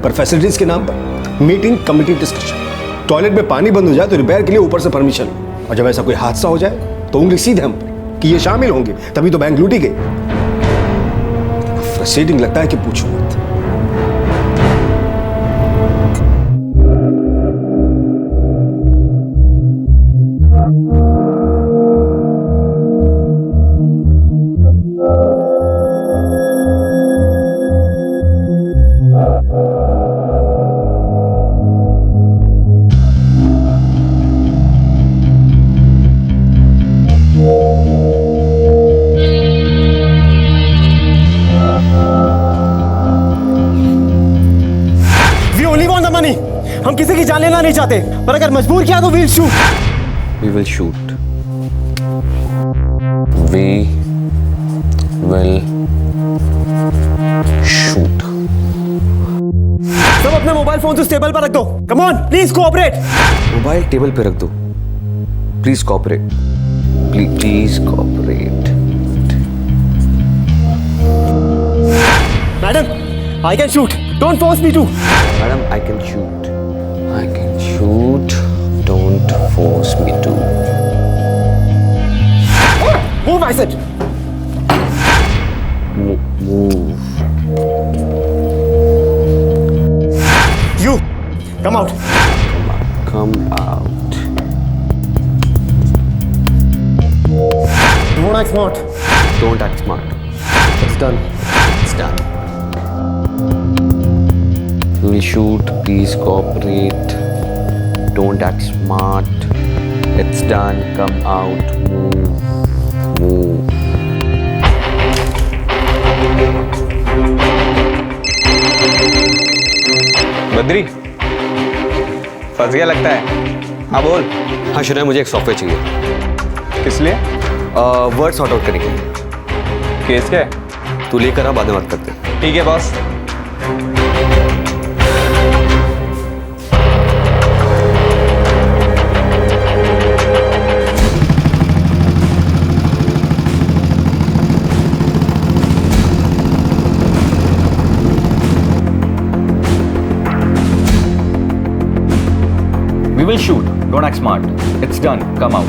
पर फैसिलिटीज के नाम पर मीटिंग, कमिटी, डिस्कशन। टॉयलेट में पानी बंद हो जाए तो रिपेयर के लिए ऊपर से परमिशन, और जब ऐसा कोई हादसा हो जाए तो उंगली सीधे हम पर कि ये शामिल होंगे, तभी तो बैंक लूटी गई। फ्रस्ट्रेटिंग लगता है कि पूछो मत।
हम किसी की जान लेना नहीं चाहते, पर अगर मजबूर किया तो we'll shoot.
We will shoot. We will shoot.
सब अपने मोबाइल फोन से टेबल पर रख दो। Come on, please cooperate.
Mobile table पे रख दो। Please cooperate. Please cooperate.
Madam, I can shoot. Don't force me to.
Madam, I can shoot. I can shoot. Don't force me to.
Move, I said.
Move.
You, come out.
Come out.
Don't act smart.
Don't act smart.
It's done.
It's done. We will shoot. Please cooperate. Don't act smart. It's done. Come out. Move. Move.
Badri, फंस गया लगता है। हाँ बोल।
हाँ शुरू, मुझे एक सॉफ्टवेयर चाहिए।
किस लिए?
वर्ड सॉर्ट आउट करने के लिए।
केस क्या है?
तू लेकर आ, बाद में बात करते।
ठीक है boss.
We will shoot. Don't act smart. It's done. Come out.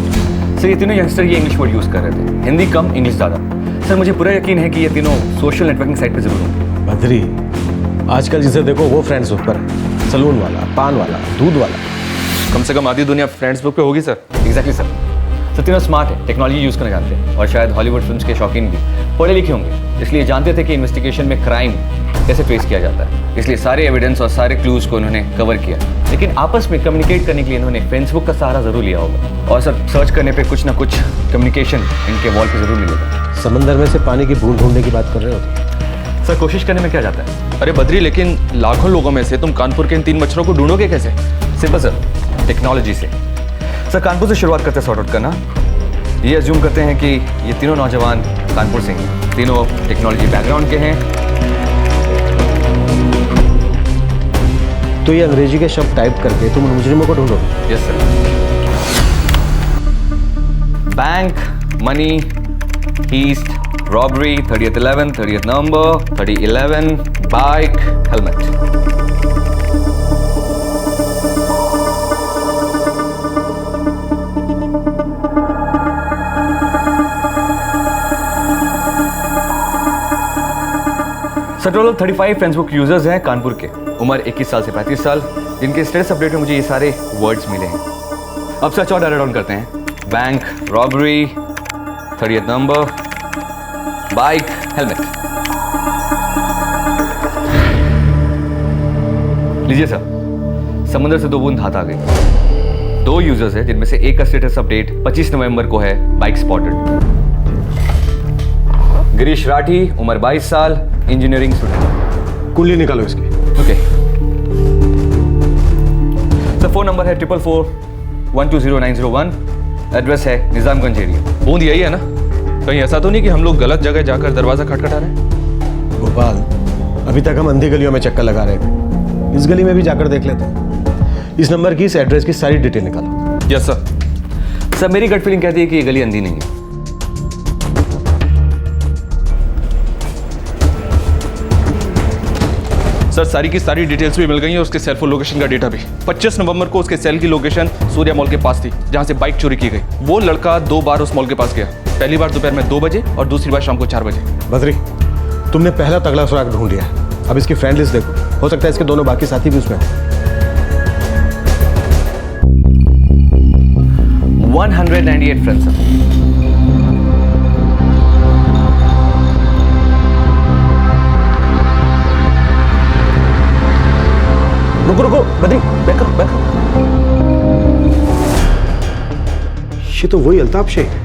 Sir ये तीनों यंगस्टर ये इंग्लिश वर्ड यूज कर रहे थे, हिंदी कम इंग्लिश ज़्यादा। सर मुझे पूरा यकीन है कि ये तीनों सोशल नेटवर्किंग साइट पे जरूर होंगे।
बद्री, आजकल जिसे देखो वो फ्रेंड्स ऊपर है, सलून वाला, पान वाला, दूध वाला।
कम से कम आधी दुनिया फ्रेंड्स बुक पे होगी सर।
Exactly sir. सर तीनों स्मार्ट है, टेक्नोलॉजी यूज करना जानते हैं और शायद हॉलीवुड फिल्म्स के शौकीन भी पढ़े लिखे होंगे, इसलिए जानते थे कि इन्वेस्टिगेशन में क्राइम कैसे फेस किया जाता है। इसलिए सारे एविडेंस और सारे क्लूज को उन्होंने कवर किया, लेकिन आपस में कम्युनिकेट करने के लिए इन्होंने फेसबुक का सहारा जरूर लिया होगा। और सर सर्च करने पे कुछ ना कुछ कम्युनिकेशन इनके वॉल पे जरूर मिलेगा।
समंदर में से पानी की बूंद ढूंढने की बात कर रहे हो?
सर कोशिश करने में क्या जाता है।
अरे बद्री, लेकिन लाखों लोगों में से तुम कानपुर के इन 3 मच्छरों को ढूंढोगे कैसे?
सिंपल सर, टेक्नोलॉजी से। सर कानपुर से शुरुआत करते सॉर्ट आउट करना। ये अज्यूम करते हैं कि ये तीनों नौजवान कानपुर से हैं, तीनों टेक्नोलॉजी बैकग्राउंड के हैं।
तो ये अंग्रेजी के शब्द टाइप करके तुम मुजरिमों को ढूंढोगे?
Yes sir. Bank, money, heist, robbery, 30th 11, 30th November, 3011, bike, helmet. Sir total 35 Facebook users हैं कानपुर के, उम्र 21 साल से 35 साल, जिनके स्टेटस अपडेट में मुझे ये सारे वर्ड्स मिले हैं। अब सर्च और डाटा डाउन करते हैं। Bank, robbery, 30th number, bike, helmet लीजिए सर। समुद्र से 2 बूंद हाथ आ गई। 2 यूजर्स हैं जिनमें से एक का स्टेटस अपडेट 25 नवंबर को है, बाइक स्पॉटेड। गिरीश राठी, उम्र 22 साल, इंजीनियरिंग स्टूडेंट।
कुंडली निकालो इसकी।
ओके सर, फोन नंबर है 444-120-901। एड्रेस है निजामगंज एरिया।
बूंद यही है ना? कहीं ऐसा तो नहीं कि हम लोग गलत जगह जाकर दरवाजा खटखटा रहे हैं?
गोपाल, अभी तक हम अंधी गलियों में चक्कर लगा रहे थे, इस गली में भी जाकर देख लेते हैं। इस नंबर की, इस एड्रेस की सारी डिटेल निकालो।
Yes sir.
सर मेरी गट फीलिंग कहती है कि ये गली अंधी नहीं है।
सर सारी की सारी डिटेल्स भी मिल गई है, उसके सेल फोन लोकेशन का डेटा भी। 25 नवंबर को उसके सेल की लोकेशन सूर्या मॉल के पास थी, जहां से बाइक चोरी की गई। वो लड़का 2 बार उस मॉल के पास गया। पहली बार दोपहर में 2 बजे और दूसरी बार शाम को 4 बजे।
बद्री, तुमने पहला तगड़ा सुराग ढूंढ लिया है। अब इसकी फ्रेंड लिस्ट देखो, हो सकता है इसके दोनों बाकी साथी भी उसमें हो।
198 फ्रेंड्स सर।
रुको रुको बद्री, बैक अप। ये तो वही अल्ताफ शेख है।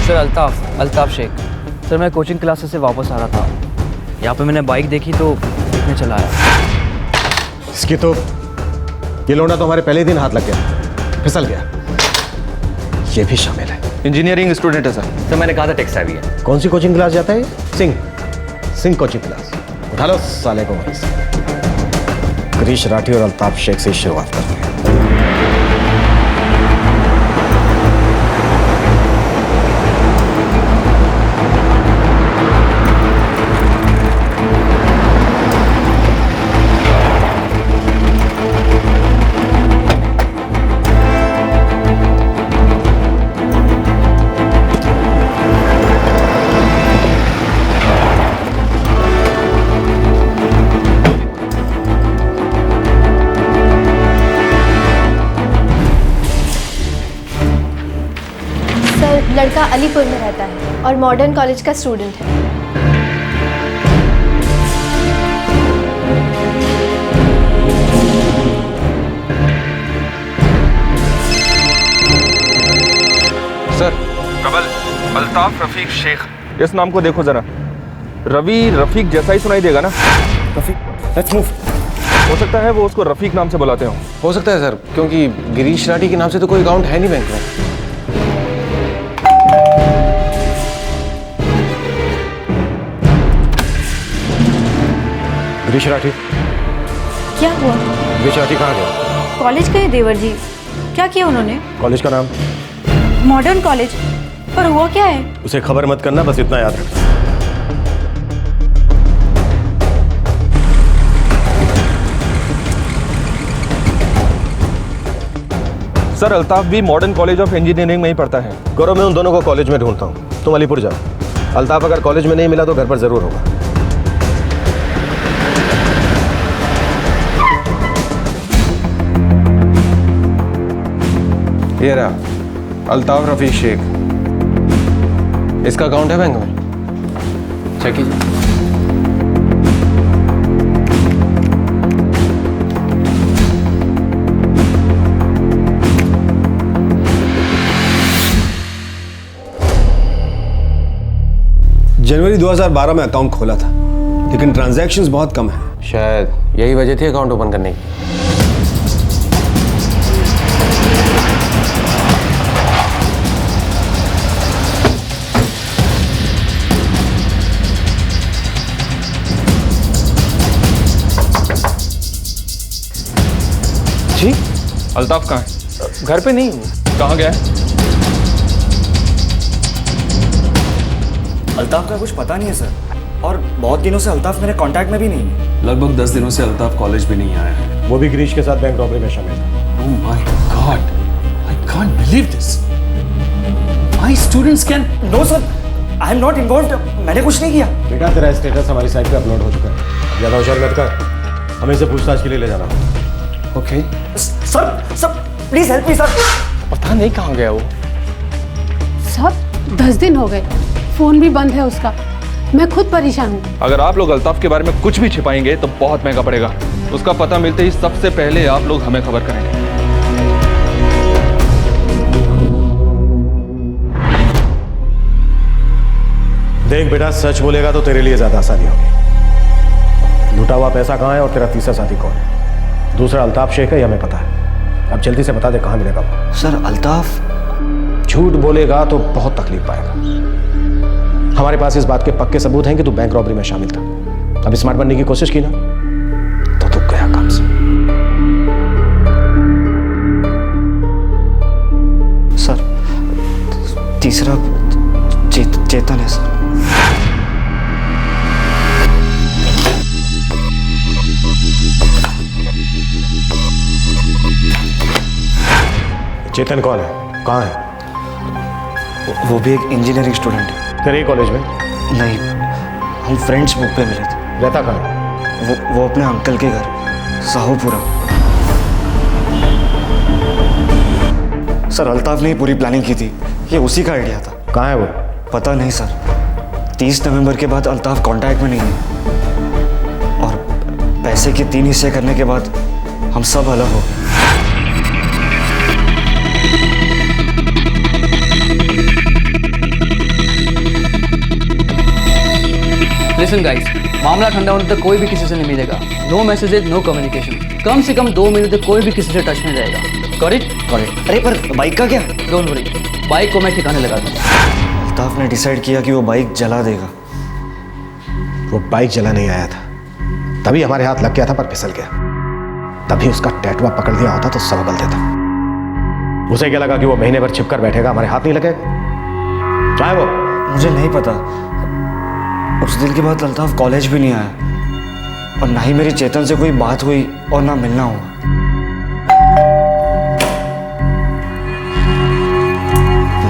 सर अल्ताफ शेख। सर मैं कोचिंग क्लासेस से वापस आ रहा था, यहाँ पे मैंने बाइक देखी तो देखने चला आया।
इसकी तो ये लौंडा तो हमारे पहले दिन हाथ लग गया, फिसल गया। ये भी शामिल है।
इंजीनियरिंग स्टूडेंट है सर।
सर मैंने कहा था टेक्स भी है।
कौन सी कोचिंग क्लास जाता है? Singh coaching class. उठा लो साले को वहीं से। गिरीश राठी और अल्ताफ शेख से शुरुआत करते हैं।
लड़का अलीपुर में रहता है और मॉडर्न कॉलेज का स्टूडेंट है।
सर कबल अल्ताफ रफीक शेख, इस नाम को देखो जरा। रवि रफीक जैसा ही सुनाई देगा ना?
Rafiq, let's move.
हो सकता है वो उसको रफीक नाम से बुलाते हो
सकता है सर, क्योंकि गिरीश राठी के नाम से तो कोई अकाउंट है नहीं बैंक में।
गिरीश राठी।
क्या हुआ?
गिरीश राठी कहाँ गया?
कॉलेज गए देवर जी। क्या किया उन्होंने?
कॉलेज का नाम?
Modern college. पर हुआ क्या है?
उसे खबर मत करना, बस इतना याद रखना।
सर अल्ताफ भी मॉडर्न कॉलेज ऑफ इंजीनियरिंग में ही पढ़ता है।
करो, मैं उन दोनों को कॉलेज में ढूंढता हूँ, तुम अलीपुर जाओ। अल्ताफ अगर कॉलेज में नहीं मिला तो घर पर जरूर होगा।
ये रहा अल्ताफ रफीक शेख, इसका अकाउंट है बैंक में, चेक कीजिए।
जनवरी 2012 में अकाउंट खोला था, लेकिन ट्रांजैक्शंस बहुत कम है।
शायद यही वजह थी अकाउंट ओपन करने की।
जी अल्ताफ कहाँ है?
घर पे नहीं।
कहाँ गया है?
अल्ताफ का कुछ पता नहीं है सर, और बहुत दिनों से अल्ताफ मेरे कांटेक्ट में भी नहीं है।
लगभग 10 दिनों से अल्ताफ कॉलेज भी नहीं आया है।
वो भी गिरीश के साथ बैंक रॉबरी में शामिल था।
Oh my God, I can't believe this. My students can.
No sir, I am not involved. मैंने कुछ नहीं किया।
बेटा तेरा स्टेटस हमारी साइट पे अपलोड हो चुका है, ज्यादा होशियार मत कर, हमें इसे पूछताछ के लिए ले जाना।
Okay
sir please help me sir.
पता नहीं कहाँ गया वो।
सब 10 दिन हो गए, फोन भी बंद है उसका।
मैं खुद परेशान हूँ।
अगर आप लोग अल्ताफ के बारे में कुछ भी छिपाएंगे तो बहुत महंगा पड़ेगा। उसका पता मिलते ही सबसे पहले आप लोग हमें खबर करेंगे।
देख बेटा, सच बोलेगा तो तेरे लिए ज्यादा आसानी होगी। लूटा हुआ पैसा कहाँ है और तेरा तीसरा साथी कौन है? दूसरा अल्ताफ शेख है, ये हमें पता है। अब जल्दी से बता दे कहाँ मिलेगा वो।
सर अल्ताफ
झूठ बोलेगा तो बहुत तकलीफ पाएगा। हमारे पास इस बात के पक्के सबूत हैं कि तू बैंक रॉबरी में शामिल था। अब स्मार्ट बनने की कोशिश की ना तो तू गया काम से।
सर तीसरा चेतन है सर।
चेतन कौन है, कहाँ है?
वो भी एक इंजीनियरिंग स्टूडेंट है।
तेरे कॉलेज में?
नहीं, हम फ्रेंड्स बुक पे मिले थे।
रहता कहाँ है?
वो अपने अंकल के घर साहूपुरा। सर अल्ताफ ने ही पूरी प्लानिंग की थी, ये उसी का आइडिया था।
कहाँ है वो?
पता नहीं सर, 30 नवंबर के बाद अल्ताफ कांटेक्ट में नहीं है और पैसे के 3 हिस्से करने के बाद हम सब अलग हो गए।
लिसन गाइस, मामला ठंडा होने तक कोई भी किसी से नहीं मिलेगा। No messages, no communication. कम से कम 2 महीने तक कोई भी किसी से टच में रहेगा। करेक्ट? करेक्ट।
अरे पर बाइक का क्या?
डोंट वरी, बाइक को मैं ठिकाने लगा दूंगा।
अल्ताफ ने डिसाइड किया कि वो बाइक जला देगा।
वो बाइक जला नहीं आया था, तभी हमारे हाथ लग गया था पर फिसल गया। तभी उसका टैटुआ पकड़ दिया होता तो सब बदल देता। उसे क्या लगा कि वो महीने भर छिपकर बैठेगा, हमारे हाथ नहीं लगेगा? चाहे वो
मुझे नहीं पता। उस दिन के बाद अल्ताफ कॉलेज भी नहीं आया और ना ही मेरी चेतन से कोई बात हुई और ना मिलना हुआ।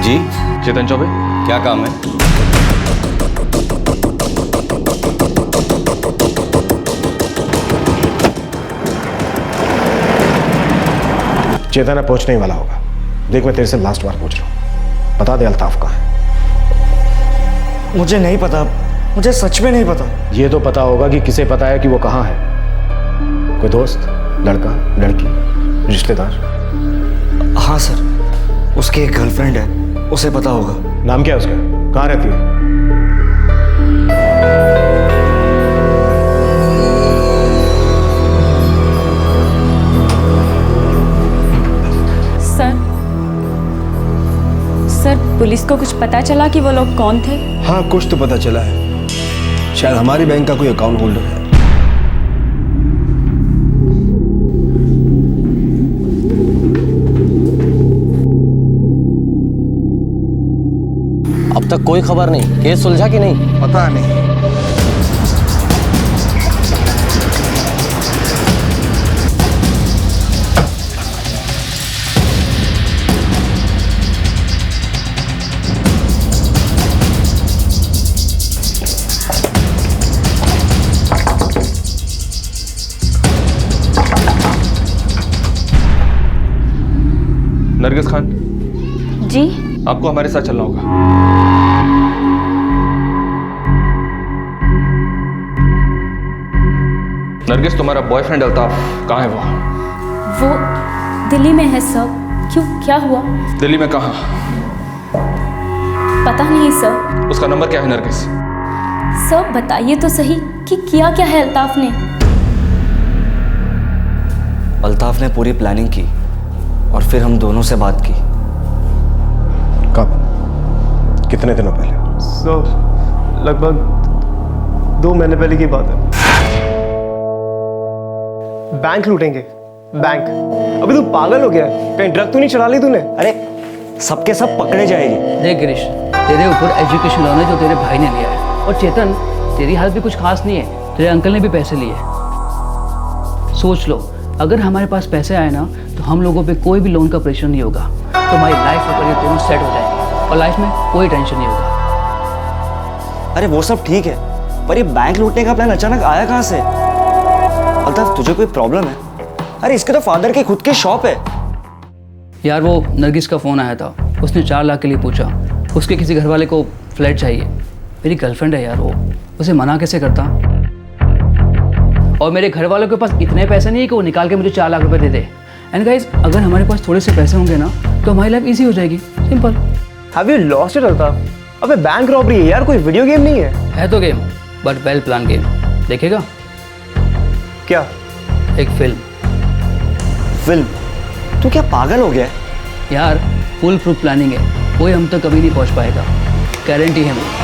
जी
चेतन चौबे,
क्या काम है?
चेतन अब पहुंचने ही वाला होगा। देख, मैं तेरे से लास्ट बार पूछ रहा हूं, बता दे अल्ताफ कहाँ है?
मुझे नहीं पता, मुझे सच में नहीं पता।
ये तो पता होगा कि किसे पता है कि वो कहाँ है। कोई दोस्त, लड़का, लड़की, रिश्तेदार?
हाँ सर, उसकी एक गर्लफ्रेंड है, उसे पता होगा।
नाम क्या है उसका? कहाँ रहती है?
सर, पुलिस को कुछ पता चला कि वो लोग कौन थे?
हाँ, कुछ तो पता चला है। शायद हमारी बैंक का कोई अकाउंट होल्डर है।
अब तक कोई खबर नहीं। केस सुलझा कि नहीं?
पता नहीं।
नरगिस खान
जी,
आपको हमारे साथ चलना होगा। नरगिस, तुम्हारा बॉयफ्रेंड अल्ताफ कहाँ है?
वो दिल्ली में है सर। क्यों, क्या हुआ?
दिल्ली में कहाँ?
पता नहीं सर।
उसका नंबर क्या है नरगिस?
सर बताइए तो सही कि किया क्या है अल्ताफ ने?
अल्ताफ ने पूरी प्लानिंग की और फिर हम दोनों से बात की।
कब? कितने दिनों पहले?
लगभग 2 महीने पहले की बात है। बैंक लूटेंगे, बैंक। अभी तू पागल हो गया है? कहीं ड्रग तो नहीं चला ली तूने?
अरे सबके सब पकड़े जाएंगे।
देख गिरीश, तेरे ऊपर एजुकेशन लोन है जो तेरे भाई ने लिया है। और चेतन, तेरी हालत भी कुछ खास नहीं है। तेरे अंकल ने भी पैसे लिए। सोच लो, अगर हमारे पास पैसे आए ना तो हम लोगों पे कोई भी लोन का प्रेशर नहीं होगा। तो हमारी लाइफ ऊपर ये दोनों सेट हो जाएंगे और लाइफ में कोई टेंशन नहीं होगा।
अरे वो सब ठीक है, पर ये बैंक लूटने का प्लान अचानक आया कहाँ से? अल्ताफ, तुझे कोई प्रॉब्लम है? अरे इसके तो फादर की खुद की शॉप है।
यार, वो नरगिस का फ़ोन आया था। उसने 4 लाख के लिए पूछा। उसके किसी घर वाले को फ्लैट चाहिए। मेरी गर्लफ्रेंड है यार वो, उसे मना कैसे करता। और मेरे घर वालों के पास इतने पैसे नहीं है कि वो निकाल के मुझे 4 लाख रुपए दे दे। एंड गाइस, अगर हमारे पास थोड़े से पैसे होंगे ना तो हमारी लाइफ इजी हो जाएगी, simple.
Have you lost it Altaf? अबे बैंक रॉबरी है यार, कोई वीडियो गेम नहीं है
तो game, but well plan game. देखेगा
क्या?
एक फिल्म।
तू क्या पागल हो गया है?
यार फुल प्रूफ प्लानिंग है, कोई हम तक कभी नहीं पहुंच पाएगा, गारंटी है मेरी।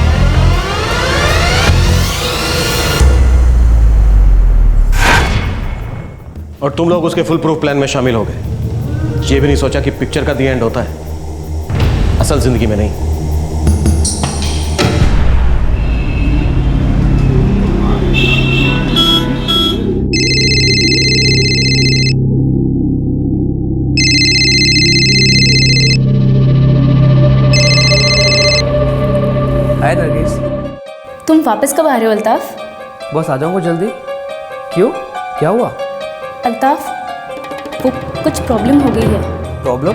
और तुम लोग उसके फुल प्रूफ प्लान में शामिल हो गए। ये भी नहीं सोचा कि पिक्चर का दी एंड होता है, असल जिंदगी में नहीं।
हाय नरगिस।
तुम वापस कब आ रहे हो अल्ताफ?
बस आ जाऊंगा जल्दी। क्यों, क्या हुआ?
अल्ताफ, वो कुछ प्रॉब्लम हो गई है।
प्रॉब्लम?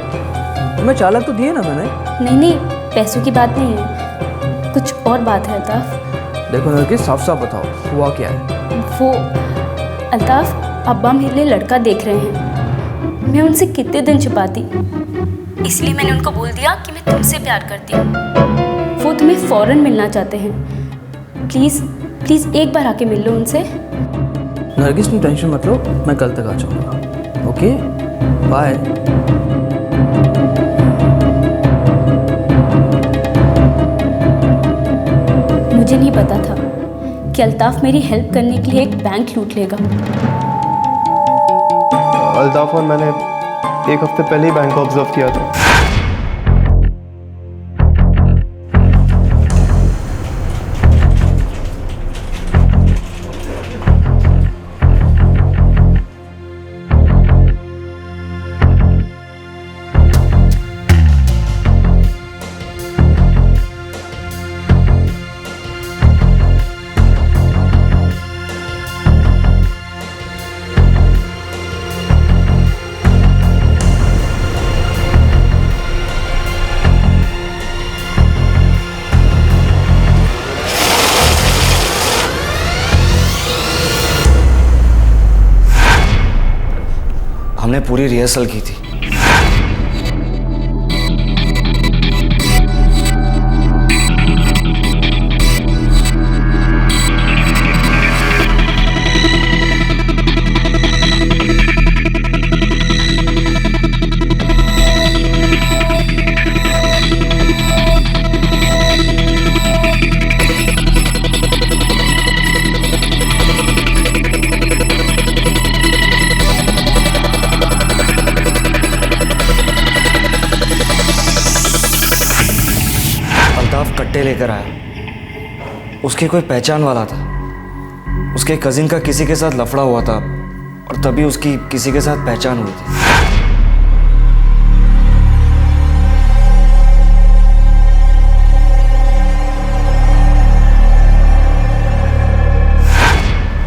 तुम्हें 4 लाख तो दिए ना मैंने।
नहीं, पैसों की बात नहीं है, कुछ और बात है अल्ताफ।
देखो नरगिस, साफ साफ बताओ हुआ क्या है।
वो अल्ताफ, अब्बा मेरे लिए लड़का देख रहे हैं। मैं उनसे कितने दिन छुपाती, इसलिए मैंने उनको बोल दिया कि मैं तुमसे प्यार करती हूँ। वो तुम्हें फ़ौरन मिलना चाहते हैं। प्लीज़ प्लीज़ एक बार आके मिल लो उनसे।
नरगिस तुम टेंशन मत लो, मैं कल तक आ जाऊँगा। Okay bye.
मुझे नहीं पता था कि अल्ताफ मेरी हेल्प करने के लिए एक बैंक लूट लेगा।
अल्ताफ और मैंने 1 हफ्ते पहले ही बैंक को ऑब्जर्व किया था।
हमने पूरी रिहर्सल की थी। कट्टे लेकर आया। उसकी कोई पहचान वाला था। उसके कजिन का किसी के साथ लफड़ा हुआ था और तभी उसकी किसी के साथ पहचान हुई थी।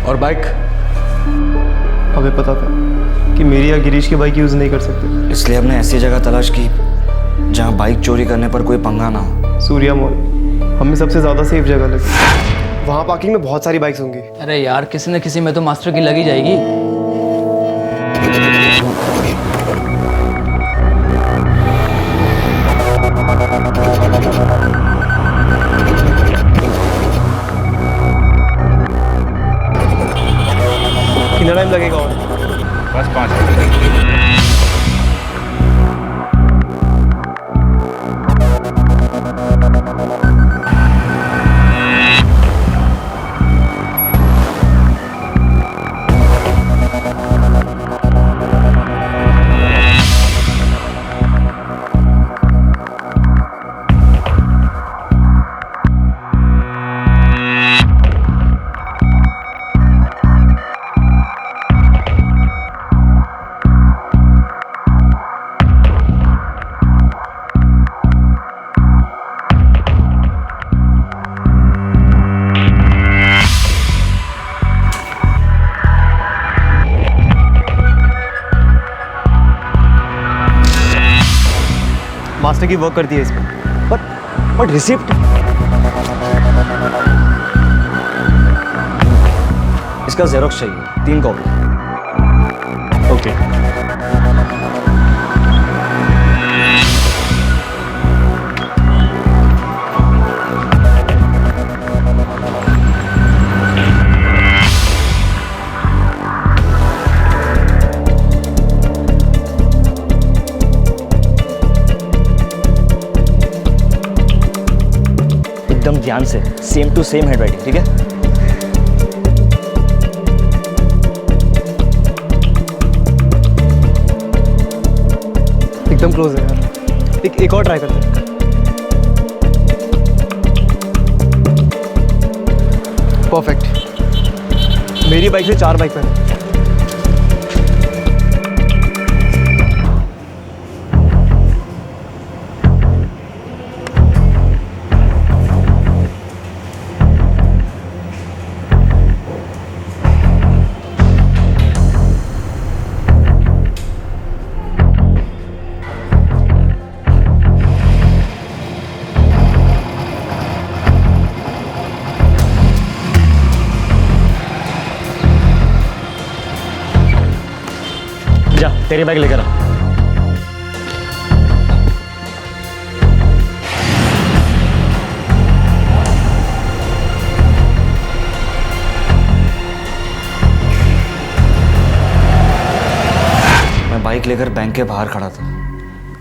और बाइक?
हमें पता था कि मेरी या गिरीश की बाइक यूज नहीं कर सकते,
इसलिए हमने ऐसी जगह तलाश की जहां बाइक चोरी करने पर कोई पंगा ना हो।
सूर्या मॉल हमें सबसे ज्यादा सेफ जगह लगी। वहां पार्किंग में बहुत सारी बाइक्स होंगी।
अरे यार, किसी न किसी में तो मास्टर की लगी जाएगी।
कितना टाइम लगेगा? और
बस 5 मिनट।
मास्टर की वर्क करती है इस पर।
बट रिसिप्ट इसका जेरोक्स चाहिए 3 कॉपी।
ओके।
एकदम ध्यान से, सेम टू सेम हैंडराइटिंग, ठीक है?
एकदम क्लोज है यार। एक और ट्राई करते हैं। परफेक्ट। मेरी बाइक से 4 बाइक पर है।
जा तेरी बाइक लेकर आ।
मैं बाइक लेकर बैंक के बाहर खड़ा था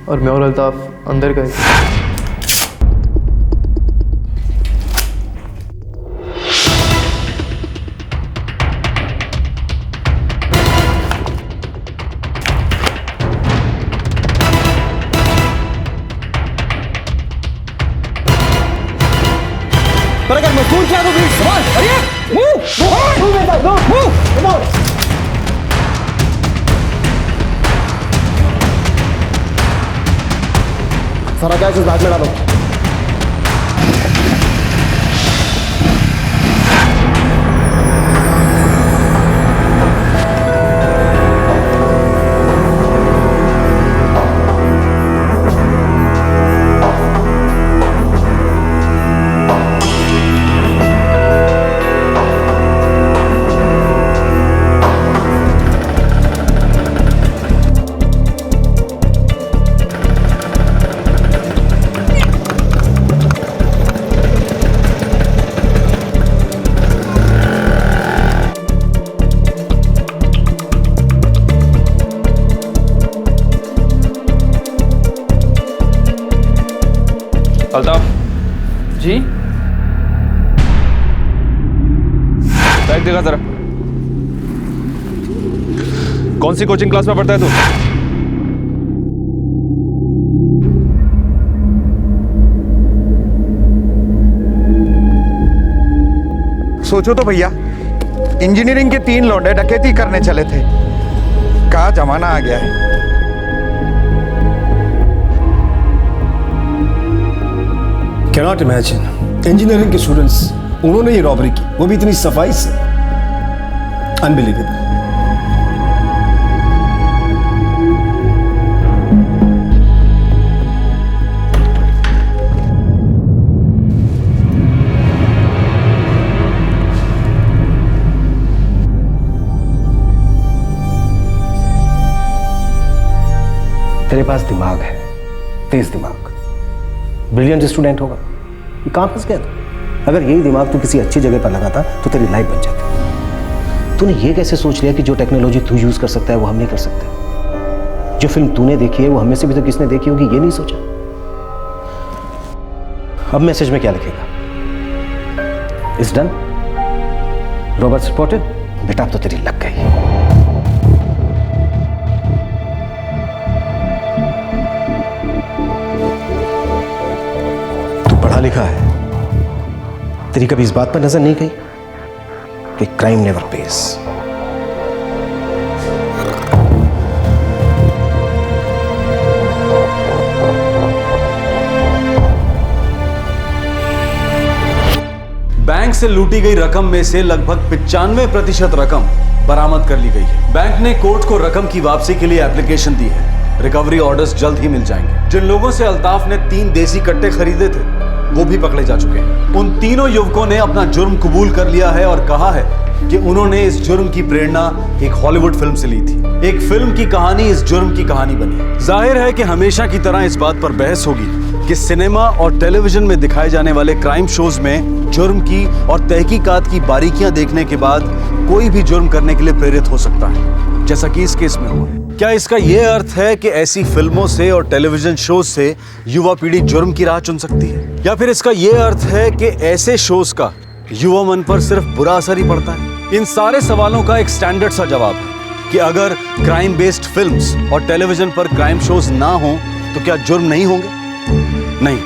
और मैं और अल्ताफ अंदर गए। पर अगर मजबूर किया तो फिर सवाल अरे मूव कम ऑन। सारा कैश इस बैग में डालो।
अल्ताफ
जी
बैग देखा जरा। कौन सी कोचिंग क्लास में पढ़ता है तू?
सोचो तो भैया, इंजीनियरिंग के 3 लौंडे डकैती करने चले थे। क्या जमाना आ गया है।
कैनॉट इमेजिन, इंजीनियरिंग के स्टूडेंट्स उन्होंने ये रॉबरी की, वो भी इतनी सफाई से। अनबिलीवेबल।
तेरे पास दिमाग है, तेज दिमाग, ब्रिलियंट स्टूडेंट होगा। ये कहाँ फंस गया था? अगर यही दिमाग तू किसी अच्छी जगह पर लगाता तो तेरी लाइफ बन जाती। तूने ये कैसे सोच लिया कि जो टेक्नोलॉजी तू यूज कर सकता है वो हम नहीं कर सकते? जो फिल्म तूने देखी है वो हमें से भी तो किसने देखी होगी, ये नहीं सोचा? अब मैसेज में क्या लिखेगा? It's done, Robert spotted. बेटा अब तो तेरी लग गई। पढ़ा लिखा है, तेरी कभी इस बात पर नजर नहीं गई कि क्राइम नेवर पेज।
बैंक से लूटी गई रकम में से लगभग 95% रकम बरामद कर ली गई है। बैंक ने कोर्ट को रकम की वापसी के लिए एप्लीकेशन दी है। रिकवरी ऑर्डर्स जल्द ही मिल जाएंगे। जिन लोगों से अल्ताफ ने 3 देसी कट्टे खरीदे थे वो भी पकड़े जा चुके हैं। उन तीनों युवकों ने अपना जुर्म कबूल कर लिया है और कहा है कि उन्होंने इस जुर्म की प्रेरणा एक हॉलीवुड फिल्म से ली थी। एक फिल्म की कहानी इस जुर्म की कहानी बनी। जाहिर है कि हमेशा की तरह इस बात पर बहस होगी कि सिनेमा और टेलीविजन में दिखाए जाने वाले क्राइम शोज में जुर्म की और तहकीकात की बारीकियां देखने के बाद कोई भी जुर्म करने के लिए प्रेरित हो सकता है, जैसा कि इस केस में हुआ। क्या इसका यह अर्थ है कि ऐसी फिल्मों से और टेलीविजन शोज से युवा पीढ़ी जुर्म की राह चुन सकती है, या फिर इसका यह अर्थ है कि ऐसे शोज का युवा मन पर सिर्फ बुरा असर ही पड़ता है? इन सारे सवालों का एक स्टैंडर्ड सा जवाब है कि अगर क्राइम बेस्ड फिल्म्स और टेलीविजन पर क्राइम शोज ना हो तो क्या जुर्म नहीं होंगे? नहीं,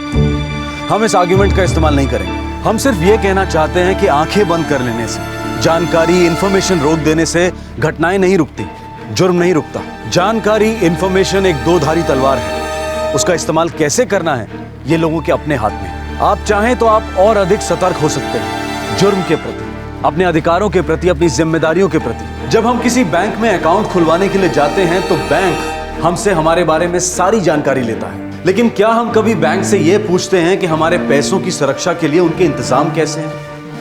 हम इस आर्गुमेंट का इस्तेमाल नहीं करेंगे। हम सिर्फ ये कहना चाहते हैं कि आंखें बंद कर लेने से, जानकारी, इंफॉर्मेशन रोक देने से घटनाएं नहीं रुकती, जुर्म नहीं रुकता। जानकारी, इंफॉर्मेशन एक दो-धारी तलवार है। उसका इस्तेमाल कैसे करना है ये लोगों के अपने हाथ में है। आप चाहें तो आप और अधिक सतर्क हो सकते हैं जुर्म के प्रति, अपने अधिकारों के प्रति, अपनी जिम्मेदारियों के प्रति। जब हम किसी बैंक में अकाउंट खुलवाने के लिए जाते हैं तो बैंक हमसे हमारे बारे में सारी जानकारी लेता है, लेकिन क्या हम कभी बैंक से यह पूछते हैं कि हमारे पैसों की सुरक्षा के लिए उनके इंतजाम कैसे हैं?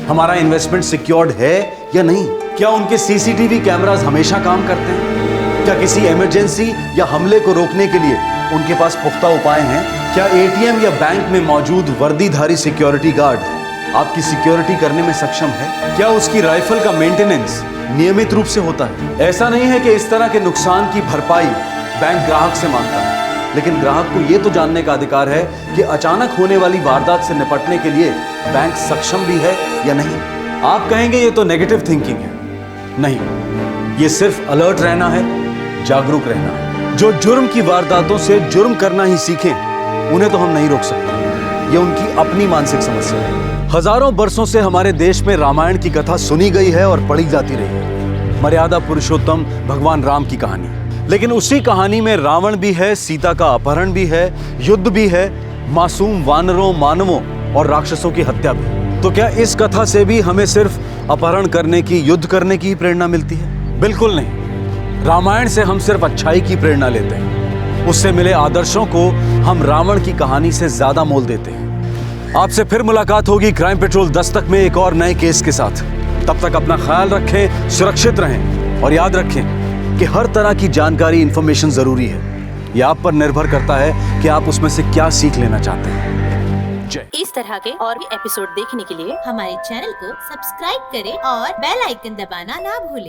हमारा इन्वेस्टमेंट सिक्योर्ड है या नहीं? क्या उनके सीसीटीवी कैमरास हमेशा काम करते हैं? क्या किसी इमरजेंसी या हमले को रोकने के लिए उनके पास पुख्ता उपाय हैं? क्या एटीएम या बैंक में मौजूद वर्दीधारी सिक्योरिटी गार्ड आपकी सिक्योरिटी करने में सक्षम है? क्या उसकी राइफल का मेंटेनेंस नियमित रूप से होता है? ऐसा नहीं है कि इस तरह के नुकसान की भरपाई बैंक ग्राहक से मांगता है, लेकिन ग्राहक को यह तो जानने का अधिकार है कि अचानक होने वाली वारदात से निपटने के लिए बैंक सक्षम भी है या नहीं। आप कहेंगे ये तो नेगेटिव थिंकिंग है। नहीं, ये सिर्फ अलर्ट रहना है, जागरूक रहना है। जो जुर्म की वारदातों से जुर्म करना ही सीखें, उन्हें तो हम नहीं रोक सकते। ये उनकी अपनी मानसिक समस्या है। हजारों बरसों से हमारे देश में रामायण की कथा सुनी गई है और पढ़ी जाती रही है। मर्यादा पुरुषोत्तम भगवान राम की कहानी, लेकिन उसी कहानी में रावण भी है, सीता का अपहरण भी है, युद्ध भी है, मासूम वानरों, मानवों और राक्षसों की हत्या भी। तो क्या इस कथा से भी हमें सिर्फ अपहरण करने की, युद्ध करने की ही प्रेरणा मिलती है? बिल्कुल नहीं। रामायण से हम सिर्फ अच्छाई की प्रेरणा लेते हैं। उससे मिले आदर्शों को हम रावण की कहानी से ज्यादा मोल देते हैं। आपसे फिर मुलाकात होगी क्राइम पेट्रोल दस्तक में एक और नए केस के साथ। तब तक अपना ख्याल रखें, सुरक्षित रहें और याद रखें कि हर तरह की जानकारी, इंफॉर्मेशन जरूरी है। यह आप पर निर्भर करता है कि आप उसमें से क्या सीख लेना चाहते हैं। जय।
इस तरह के और भी एपिसोड देखने के लिए हमारे चैनल को सब्सक्राइब करें और बेल आइकन दबाना ना भूलें।